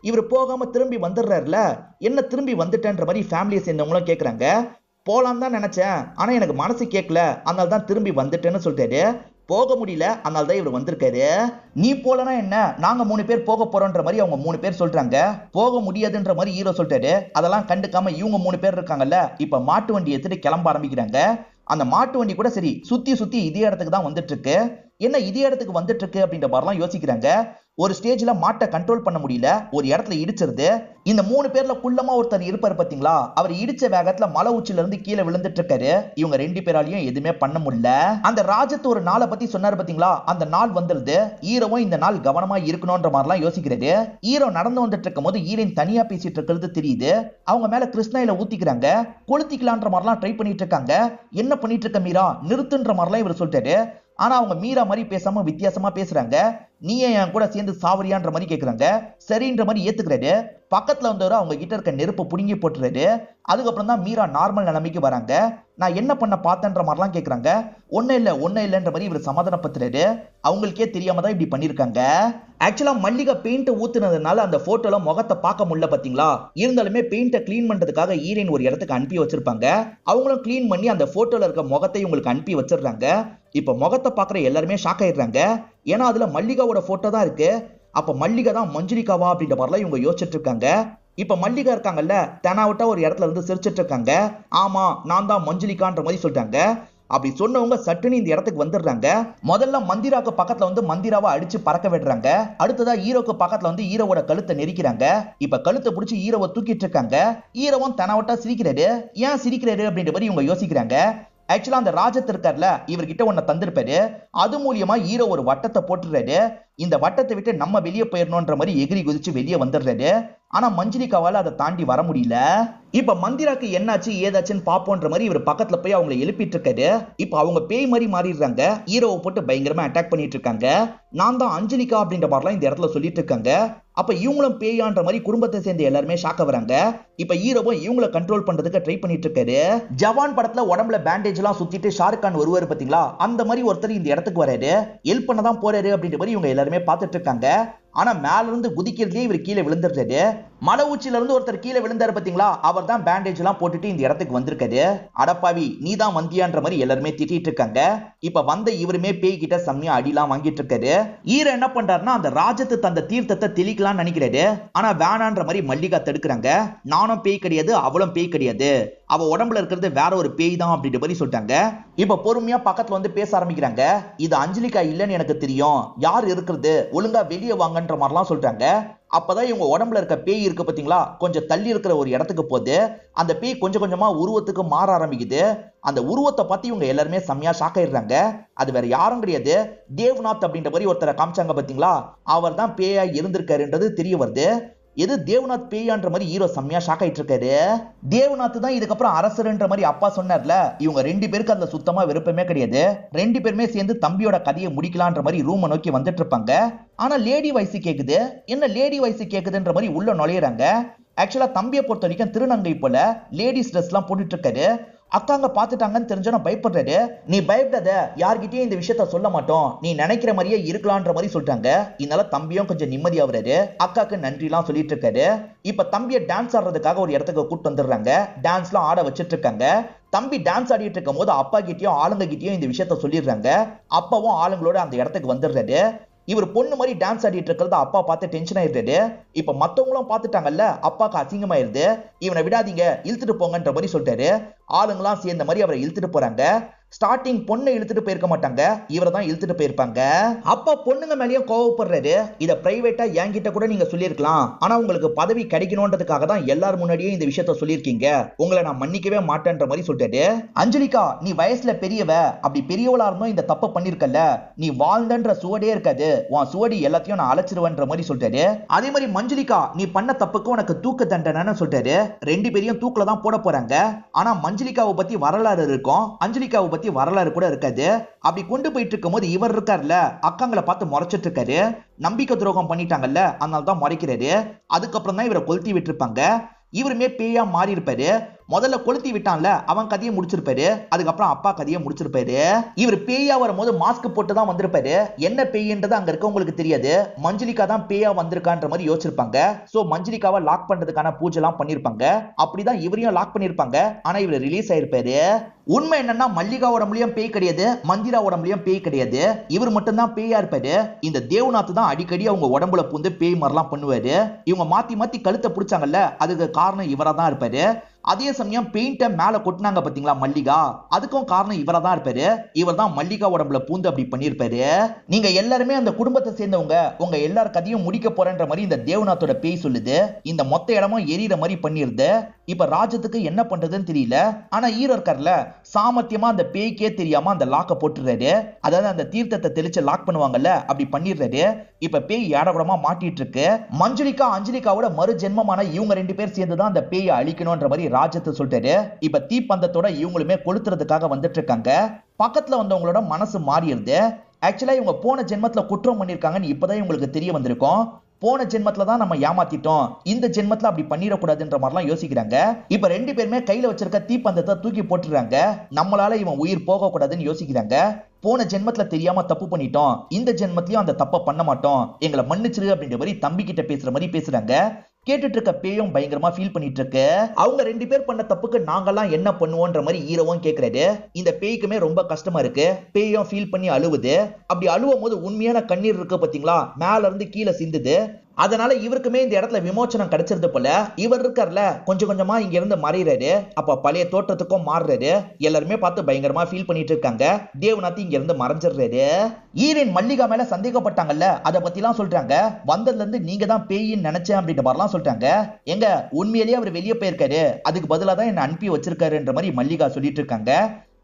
இவர் போகாம திரும்பி வந்துடுறாருல, என்ன திரும்பி வந்துட்டேன்ற மாதிரி ஃபேமிலியை சேர்ந்தவங்களும் கேட்கறாங்க. போலாம் தான் நினைச்சேன், ஆனா எனக்கு மனசு கேட்கல, அதனால தான் திரும்பி வந்துட்டேன்னு சொல்லிட்டாரு. போக முடியல, அதனால தான் இவர் வந்திருக்காரு. நீ போலனா என்ன, நாங்க 3 பேர் போக போறோன்ற மாதிரி அவங்க 3 பேர் சொல்றாங்க. போக முடியாதுன்ற மாதிரி ஹீரோ சொல்லிட்டாரு. அதெல்லாம் கண்டுக்காம இவங்க 3 பேர் இருக்காங்கல்ல, இப்ப மாட்டு வண்டி எடுத்துட்டு கிளம்ப ஆரம்பிக்கிறாங்க. அந்த மாட்டு வண்டி கூட சரி சுத்தி சுத்தி இதே இடத்துக்கு தான் வந்துட்டு இருக்கு. என்ன இதே இடத்துக்கு வந்துட்டு இருக்கு அப்படின்ற மாதிரிலாம் யோசிக்கிறாங்க. ஒரு ஸ்டேஜ்ல மாட்டை கண்ட்ரோல் பண்ண முடியல, ஒரு இடத்துல இடிச்சிருது. இந்த 3 பேர்ல குள்ளமா ஒருத்தர் இருப்பாரு பாத்தீங்களா, அவர் இடிச்ச வேகத்துல மலை உச்சில இருந்து கீழே விழுந்துட்டு இருக்காரு. இவங்க 2 பேராலையும் எதுவுமே பண்ண முடியல. அந்த ராஜத்து ஒரு நாளை பத்தி சொன்னாரு பாத்தீங்களா, அந்த நாள் வந்துருது. ஹீரோவும் இந்த நாள் கவனமா இருக்கணும்ன்ற மாதிரிலாம் யோசிக்கிறாரு. ஹீரோ நடந்து வந்துட்டு இருக்கும் போது ஹீரோயின் தனியா பேசிட்டு இருக்கிறது தெரியுது. அவங்க மேல கிருஷ்ணாயில ஊத்திக்கிறாங்க. கொளுத்திக்கலான்ற மாதிரிலாம் ட்ரை பண்ணிட்டு இருக்காங்க. என்ன பண்ணிட்டு இருக்க மீரா, நிறுத்துன்ற மாதிரிலாம் இவர் சொல்லிட்டாரு. ஆனா அவங்க மீரா மாதிரி பேசாம வித்தியாசமா பேசுறாங்க. நீ என் கூட சேர்ந்து சாவரியான்ற மாதிரி கேக்குறாங்க. சரின்ற மாதிரி ஏத்துக்கிறாரு. பக்கத்துல வந்தவரை அவங்க கிட்ட இருக்க நெருப்பு புடுங்கி போட்டுறாரு. அதுக்கப்புறம் தான் மீரா நார்மல் நிலைமைக்கு வராங்க. நான் என்ன பண்ண பார்த்தேன்ற மாதிரிலாம் கேக்குறாங்க. ஒன்னும் இல்லைன்ற மாதிரி இவர் சமாதானப்படுத்துறாரு. அவங்களுக்கே தெரியாம தான் இப்படி பண்ணிருக்காங்க. ஆக்சுவலா மல்லிகை பெயிண்ட் ஊத்துனதுனால அந்த போட்டோல முகத்தை பார்க்க முடியல பாத்தீங்களா. இருந்தாலுமே பெயிண்ட கிளீன் பண்றதுக்காக ஹீரோயின் ஒரு இடத்துக்கு அனுப்பி வச்சிருப்பாங்க. அவங்களும் கிளீன் பண்ணி அந்த போட்டோல இருக்க முகத்தை உங்களுக்கு அனுப்பி வச்சிடுறாங்க. இப்ப முகத்தை பாக்குற எல்லாருமே ஷாக் ஆயிடுறாங்க. ஏன்னா அதுல மல்லிகாவோட போட்டோ தான் இருக்கு. அப்ப மல்லிகை தான் மஞ்சுளிகாவா அப்படின்ற மாதிரிலாம் இவங்க யோசிச்சுட்டு இருக்காங்க. இப்ப மல்லிகா இருக்காங்கல்ல, தெனாவட்டா ஒரு இடத்துல இருந்து சிரிச்சிட்டு இருக்காங்க. ஆமா நான் தான் மஞ்சுளிகான்ற மாதிரி சொல்றாங்க. அப்படி சொன்னவங்க சட்டுன்னு இந்த இடத்துக்கு வந்துடுறாங்க. முதல்ல மந்திராக்கு பக்கத்துல வந்து மந்திராவை அடிச்சு பறக்க விடுறாங்க. அடுத்ததா ஹீரோக்கு பக்கத்துல வந்து ஹீரோவோட கழுத்தை நெரிக்கிறாங்க. இப்ப கழுத்தை பிடிச்சி ஹீரோவை தூக்கிட்டு இருக்காங்க. ஹீரோவும் தெனாவட்டா சிரிக்கிறாரு. ஏன் சிரிக்கிறாரு அப்படின்ற மாதிரி இவங்க யோசிக்கிறாங்க. ஆக்சுவலா அந்த ராஜத்து இருக்கார்ல, இவர்கிட்ட ஒன்ன தந்திருப்பாரு. அது மூலியமா ஹீரோ ஒரு வட்டத்தை போட்டுறாரு. இந்த வட்டத்தை விட்டு நம்ம வெளியே போயிடணும்ன்ற மாதிரி எகிரி குதிச்சு வெளியே வந்துடுறாரு. ஆனா மஞ்சுளிகாவால அதை தாண்டி வர முடியல. இப்ப மந்திராக்கு என்னாச்சு ஏதாச்சுன்னு பாப்போன்ற மாதிரி இவர் பக்கத்துல போய் அவங்களை எழுப்பிட்டு இருக்காரு. இப்ப அவங்க பேய் மாதிரி மாறிடுறாங்க. ஹீரோவை போட்டு பயங்கரமா அட்டாக் பண்ணிட்டு இருக்காங்க. நான் தான் அஞ்சலிகா அப்படின்ற மாதிரிலாம் இந்த இடத்துல சொல்லிட்டு இருக்காங்க. அப்ப இவங்களும் பேயான்ற மாதிரி குடும்பத்தை சேர்ந்து எல்லாருமே ஷாக்க வராங்க. இப்ப ஹீரோவும் இவங்களை கண்ட்ரோல் பண்றதுக்கு ட்ரை பண்ணிட்டு இருக்காரு. ஜவான் படத்துல உடம்புல பேண்டேஜ் எல்லாம் சுத்திட்டு ஷாருக் கான் வருவாரு பாத்தீங்களா, அந்த மாதிரி ஒருத்தர் இந்த இடத்துக்கு வராரு. ஹெல்ப் பண்ண தான் போறாரு அப்படின்ற மாதிரி இவங்க எல்லாருமே பார்த்துட்டு இருக்காங்க. ஆனா மேல இருந்து குதிக்கிறதுலயே இவர் கீழே விழுந்துடுறாரு. மலை உச்சில இருந்து ஒருத்தர் கீழே விழுந்தாரு பாத்தீங்களா, அவர் தான் பேண்டேஜ் எல்லாம் போட்டுட்டு இந்த இடத்துக்கு வந்திருக்காரு. அடப்பாவி நீ தான் வந்தியான்ற மாதிரி எல்லாருமே திட்டிட்டு இருக்காங்க. இப்ப வந்த இவருமே பேய் கிட்ட செம்மையா அடிலாம் வாங்கிட்டு இருக்காரு. ஹீரோ என்ன பண்றாருன்னா அந்த ராஜத்து தந்த தீர்த்தத்தை தெளிக்கலாம்னு நினைக்கிறாரு. ஆனா வேணான்ற மாதிரி மல்லிகா தடுக்கிறாங்க. நானும் பேய் கிடையாது, அவளும் பேய் கிடையாது, அவ உடம்புல இருக்கிறது வேற ஒரு பேய் தான் அப்படின்ற மாதிரி சொல்லிட்டாங்க. இப்ப பொறுமையா பக்கத்துல வந்து பேச ஆரம்பிக்கிறாங்க. இது அஞ்சலிகா இல்லன்னு எனக்கு தெரியும், யார் இருக்கிறது, ஒழுங்கா வெளியே வாங்கன்ற மாதிரிலாம் சொல்றாங்க. அப்பதான் இவங்க உடம்புல இருக்க பேய் இருக்கு பாத்தீங்களா, கொஞ்சம் தள்ளி இருக்கிற ஒரு இடத்துக்கு போகுது. அந்த பேய் கொஞ்சம் கொஞ்சமா உருவத்துக்கு மாற ஆரம்பிக்குது. அந்த உருவத்தை பார்த்து இவங்க எல்லாருமே செம்மையா ஷாக் ஆயிடுறாங்க. அது வேற யாரும் கிடையாது, தேவ்நாத் அப்படின்ற மாதிரி ஒருத்தரை காமிச்சாங்க பாத்தீங்களா, அவர் தான் பேயா இருந்திருக்காருன்றது தெரிய வருது. எது தேவ்நாத் பேயான்ற மாதிரி ஹீரோ செம்மையா ஷாக் ஆயிட்டு இருக்காரு. தேவ்நாத் தான் இதுக்கப்புறம் அரசர்ன்ற மாதிரி அப்பா சொன்னார்ல. இவங்க 2 பேருக்கு அதுல சுத்தமா விருப்பமே கிடையாது. 2 பேருமே சேர்ந்து தம்பியோட கதையை முடிக்கலான்ற மாதிரி ரூமை நோக்கி வந்துட்டு இருப்பாங்க. ஆனா லேடி வாய்ஸ் கேக்குது. என்ன லேடி வாய்ஸ் கேக்குதுன்ற மாதிரி உள்ள நுழையிறாங்க. ஆக்சுவலா தம்பியை பொறுத்த வரைக்கும் திருநங்கை போல லேடிஸ் ட்ரெஸ் எல்லாம் போட்டுட்டு இருக்காரு. அக்காங்க பாத்துட்டாங்கன்னு தெரிஞ்சோன்னா பயப்படுறாரு. நீ பயப்படாத, யார்கிட்டயும் இந்த விஷயத்த சொல்ல மாட்டோம், நீ நினைக்கிற மாதிரியே இருக்கலான்ற மாதிரி சொல்லிட்டாங்க. இதனால தம்பியும் கொஞ்சம் நிம்மதியாகிறாரு. அக்காக்கு நன்றி எல்லாம் சொல்லிட்டு இருக்காரு. இப்ப தம்பியை டான்ஸ் ஆடுறதுக்காக ஒரு இடத்துக்கு கூட்டு வந்துடுறாங்க. டான்ஸ்லாம் ஆட வச்சிட்டு இருக்காங்க. தம்பி டான்ஸ் ஆடிட்டு இருக்கும் போது அப்பா கிட்டயும் ஆளுங்க கிட்டயும் இந்த விஷயத்த சொல்லிடுறாங்க. அப்பாவும் ஆளுங்களோட அந்த இடத்துக்கு வந்துடுறாரு. இவர் பொண்ணு மாதிரி டான்ஸ் ஆடிட்டு இருக்கிறத அப்பா பார்த்து டென்ஷன் ஆயிடுறாரு. இப்ப மத்தவங்களும் பாத்துட்டாங்கல்ல, அப்பாக்கு அசிங்கமாயிருது. இவனை விடாதீங்க, இழுத்துட்டு போங்கன்ற மாதிரி சொல்லிட்டாரு. ஆளுங்களாம் சேர்ந்த மாதிரி அவரை இழுத்துட்டு போறாங்க. ஸ்டார்டிங் பொண்ணை இழுத்துட்டு போயிருக்க மாட்டாங்க, இவரை தான் இழுத்துட்டு போயிருப்பாங்க. அப்பா பொண்ணுங்க மேலேயும் கோவப்படுறாரு. இத பிரைவேட்டா என்கிட்ட கூட நீங்க சொல்லியிருக்கலாம், ஆனா உங்களுக்கு பதவி கிடைக்கணும்ன்றதுக்காக தான் எல்லாரும் முன்னாடியே இந்த விஷயத்த சொல்லியிருக்கீங்க, உங்களை நான் மன்னிக்கவே மாட்டேன்ற மாதிரி சொல்லிட்டாரு. அஞ்சலிகா, நீ வயசுல பெரியவ, அப்படி பெரியவளா இருந்தும் இந்த தப்ப பண்ணிருக்கல, நீ வாழ்ந்தன்ற சுவடே இருக்காது, உன் சுவடி எல்லாத்தையும் நான் அழைச்சிருவேன்ற மாதிரி சொல்லிட்டாரு. அதே மாதிரி மஞ்சுளிகா, நீ பண்ண தப்புக்கு உனக்கு தூக்கு தண்டனைன்னு சொல்லிட்டாரு. ரெண்டு பேரையும் தூக்குல தான் போட போறாங்க. ஆனா மஞ்சுளிகாவை பத்தி வரலாறு இருக்கும், அஞ்சலிகாவை பத்தி வரலாறு கூட இருக்காது. அப்படி கொண்டு போயிட்டு இருக்கும் போது இவர் இருக்காருல்ல, அக்காங்களை பார்த்து முறைச்சிட்டு இருக்காரு. நம்பிக்கை துரோகம் பண்ணிட்டாங்கல்ல, அதனால தான் முறைக்கிறாரு. அதுக்கப்புறம் தான் இவரை கொளுத்தி விட்டுருப்பாங்க. இவருமே பேயா மாறி இருப்பாரு. முதல்ல கொளுத்தி விட்டான்ல, அவன் கதையை முடிச்சிருப்பாரு. அதுக்கப்புறம் அப்பா கதையை முடிச்சிருப்பாரு. இவர் பேயா வரும்போது மாஸ்க் போட்டு தான் வந்திருப்பாரு. என்ன பேய்ன்றது அங்க இருக்கவங்களுக்கு தெரியாது. மஞ்சுளிகா தான் பேயா வந்திருக்கான்ற மாதிரி யோசிச்சிருப்பாங்க. சோ மஞ்சுளிகாவை லாக் பண்றதுக்கான பூஜை எல்லாம் பண்ணிருப்பாங்க. அப்படிதான் இவரையும் லாக் பண்ணிருப்பாங்க. ஆனா இவர் ரிலீஸ் ஆயிருப்பாரு. உண்மை என்னன்னா மல்லிகா உடம்புலயும் பேய் கிடையாது, மந்திரா உடம்புலயும் பேய் கிடையாது. இவர் மட்டும் தான் பேயா இருப்பாரு. இந்த தேவநாத் தான் அடிக்கடி அவங்க உடம்புல பூந்து பேய் மாதிரிலாம் பண்ணுவாரு. இவங்க மாத்தி மாத்தி கழுத்தை பிடிச்சாங்கல்ல, அதுக்கு காரணம் இவரா தான் இருப்பாரு. அதே சமயம் பெயிண்ட மேல கொட்டினாங்க பாத்தீங்களா மல்லிகா, அதுக்கும் காரணம் இவரா தான் இருப்பாரு. இவர் தான் மல்லிகா உடம்புல பூந்து அப்படி பண்ணிருப்பாரு. நீங்க எல்லாருமே அந்த குடும்பத்தை சேர்ந்தவங்க, உங்க எல்லார் கதையும் முடிக்க போறேன்ற மாதிரி இந்த தேவநாத்தோட பேய் சொல்லுது. இந்த மொத்த இடமும் எரியற மாதிரி பண்ணிருது. இப்ப ராஜத்துக்கு என்ன பண்றதுன்னு தெரியல. ஆனா ஹீரோ இருக்கார்ல, சாமர்த்தியமா அந்த பேய்க்கே தெரியாம அந்த லாக்க போட்டுறாரு. அதாவது அந்த தீர்த்தத்தை தெளிச்சு லாக் பண்ணுவாங்கல்ல, அப்படி பண்ணிடுறாரு. இப்ப பேய் ஏடகுடமா மாட்டிட்டு இருக்கு. மஞ்சுளிகா அஞ்சலிகாவோட மறு ஜென்மமான இவங்க ரெண்டு பேர் சேர்ந்துதான் அந்த பேயை அழிக்கணும்ன்ற மாதிரி ராஜத்தை சொல்லிட்டாரு. இப்ப தீப்பந்தத்தோட இவங்களுமே கொளுத்துறதுக்காக வந்துட்டு இருக்காங்க. பக்கத்துல வந்தவங்களோட மனசு மாறிடுது. ஆக்சுவலா இவங்க போன ஜென்மத்துல குற்றம் பண்ணிருக்காங்கன்னு இப்பதான் இவங்களுக்கு தெரிய வந்திருக்கும். போன ஜென்மத்துல தான் நம்ம ஏமாத்திட்டோம், இந்த ஜென்மத்துல அப்படி பண்ணிடக்கூடாதுன்ற மாதிரிலாம் யோசிக்கிறாங்க. இப்ப ரெண்டு பேருமே கையில வச்சிருக்க தீப்பந்தத்தை தூக்கி போட்டுறாங்க. நம்மளால இவன் உயிர் போக கூடாதுன்னு யோசிக்கிறாங்க. போன ஜென்மத்துல தெரியாம தப்பு பண்ணிட்டோம், இந்த ஜென்மத்திலயும் அந்த தப்பை பண்ண மாட்டோம், எங்களை மன்னிச்சிரு அப்படின்ற மாதிரி தம்பி கிட்ட பேசுற மாதிரி பேசுறாங்க. கேட்டுட்டு இருக்க பேயும் பயங்கரமா ஃபீல் பண்ணிட்டு இருக்கு. அவங்க ரெண்டு பேர் பண்ண தப்புக்கு நாங்கெல்லாம் என்ன பண்ணுவோன்ற மாதிரி ஹீரோவும் கேக்குறாரு. இந்த பேய்க்குமே ரொம்ப கஷ்டமா இருக்கு. பேயும் ஃபீல் பண்ணி அழுவுது. அப்படி அழுவும் போது உண்மையான கண்ணீர் இருக்கு பாத்தீங்களா, மேல இருந்து கீழே சிந்துது. அதனால இவருக்குமே இந்த இடத்துல விமோச்சனம் கிடைச்சிருது போல. இவர் இருக்கார்ல, கொஞ்சம் கொஞ்சமா இங்க இருந்து மறையிறாரு. அப்ப பழைய தோற்றத்துக்கும் மாறுறாரு. எல்லாருமே பார்த்து பயங்கரமா ஃபீல் பண்ணிட்டு இருக்காங்க. தேவநாத் இங்க இருந்து மறைஞ்சிடுறாரு. ஈரன் மல்லிகா மேல சந்தேகப்பட்டாங்கல்ல, அதை பத்தி எல்லாம் சொல்றாங்க. வந்ததுல இருந்து நீங்க தான் பேயின்னு நினைச்சேன் அப்படின்ற மாதிரிலாம் சொல்றாங்க. எங்க உண்மையிலேயே அவர் வெளியே போயிருக்காரு, அதுக்கு பதிலா தான் என்ன அனுப்பி வச்சிருக்காருன்ற மாதிரி மல்லிகா சொல்லிட்டு இருக்காங்க.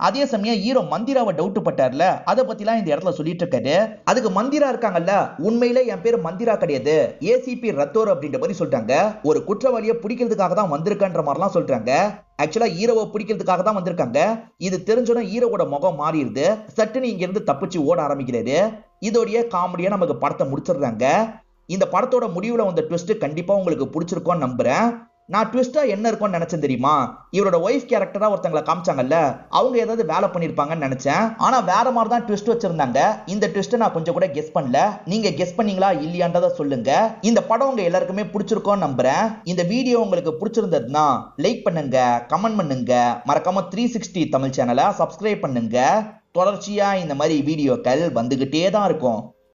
அதே சமயம் ஹீரோ மந்திராவை டவுட் பட்டார்ல, அதை பத்திலாம் இந்த இடத்துல சொல்லிட்டு இருக்காரு. அதுக்கு மந்திரா இருக்காங்கல்ல, உண்மையிலே என் பேரு மந்திரா கிடையாது, ஏசிபி ரத்தோர் அப்படின்ற மாதிரி சொல்றாங்க. ஒரு குற்றவாளியை பிடிக்கிறதுக்காக தான் வந்திருக்கன்ற மாதிரிலாம் சொல்றாங்க. ஆக்சுவலா ஹீரோவை பிடிக்கிறதுக்காக தான் வந்திருக்காங்க. இது தெரிஞ்சோன்னா ஹீரோவோட முகம் மாறிடுது. சட்டுன்னு இங்க இருந்து தப்பிச்சு ஓட ஆரம்பிக்கிறாரு. இதோடைய காமெடியா நமக்கு படத்தை முடிச்சிடுறாங்க. இந்த படத்தோட முடிவுல வந்த ட்விஸ்ட் கண்டிப்பா உங்களுக்கு பிடிச்சிருக்கும்னு நம்புறேன். நான் ட்விஸ்டா என்ன இருக்கும்னு நினைச்சேன் தெரியுமா, இவரோட ஒய்ஃப் கேரக்டரா ஒருத்தங்களை காமிச்சாங்கல்ல, அவங்க ஏதாவது வேலை பண்ணிருப்பாங்கன்னு நினைச்சேன். ஆனா வேற மாதிரி தான் ட்விஸ்ட் வச்சிருந்தாங்க. இந்த ட்விஸ்ட் நான் கொஞ்சம் கூட கெஸ் பண்ணல. நீங்க கெஸ் பண்ணீங்களா இல்லையான்றத சொல்லுங்க. இந்த படம் உங்க எல்லாருக்குமே பிடிச்சிருக்கும்னு நம்புறேன். இந்த வீடியோ உங்களுக்கு பிடிச்சிருந்ததுன்னா லைக் பண்ணுங்க, கமெண்ட் பண்ணுங்க, மறக்காம 360 தமிழ் சேனலை சப்ஸ்கிரைப் பண்ணுங்க. தொடர்ச்சியா இந்த மாதிரி வீடியோக்கள் வந்துகிட்டே தான் இருக்கும்.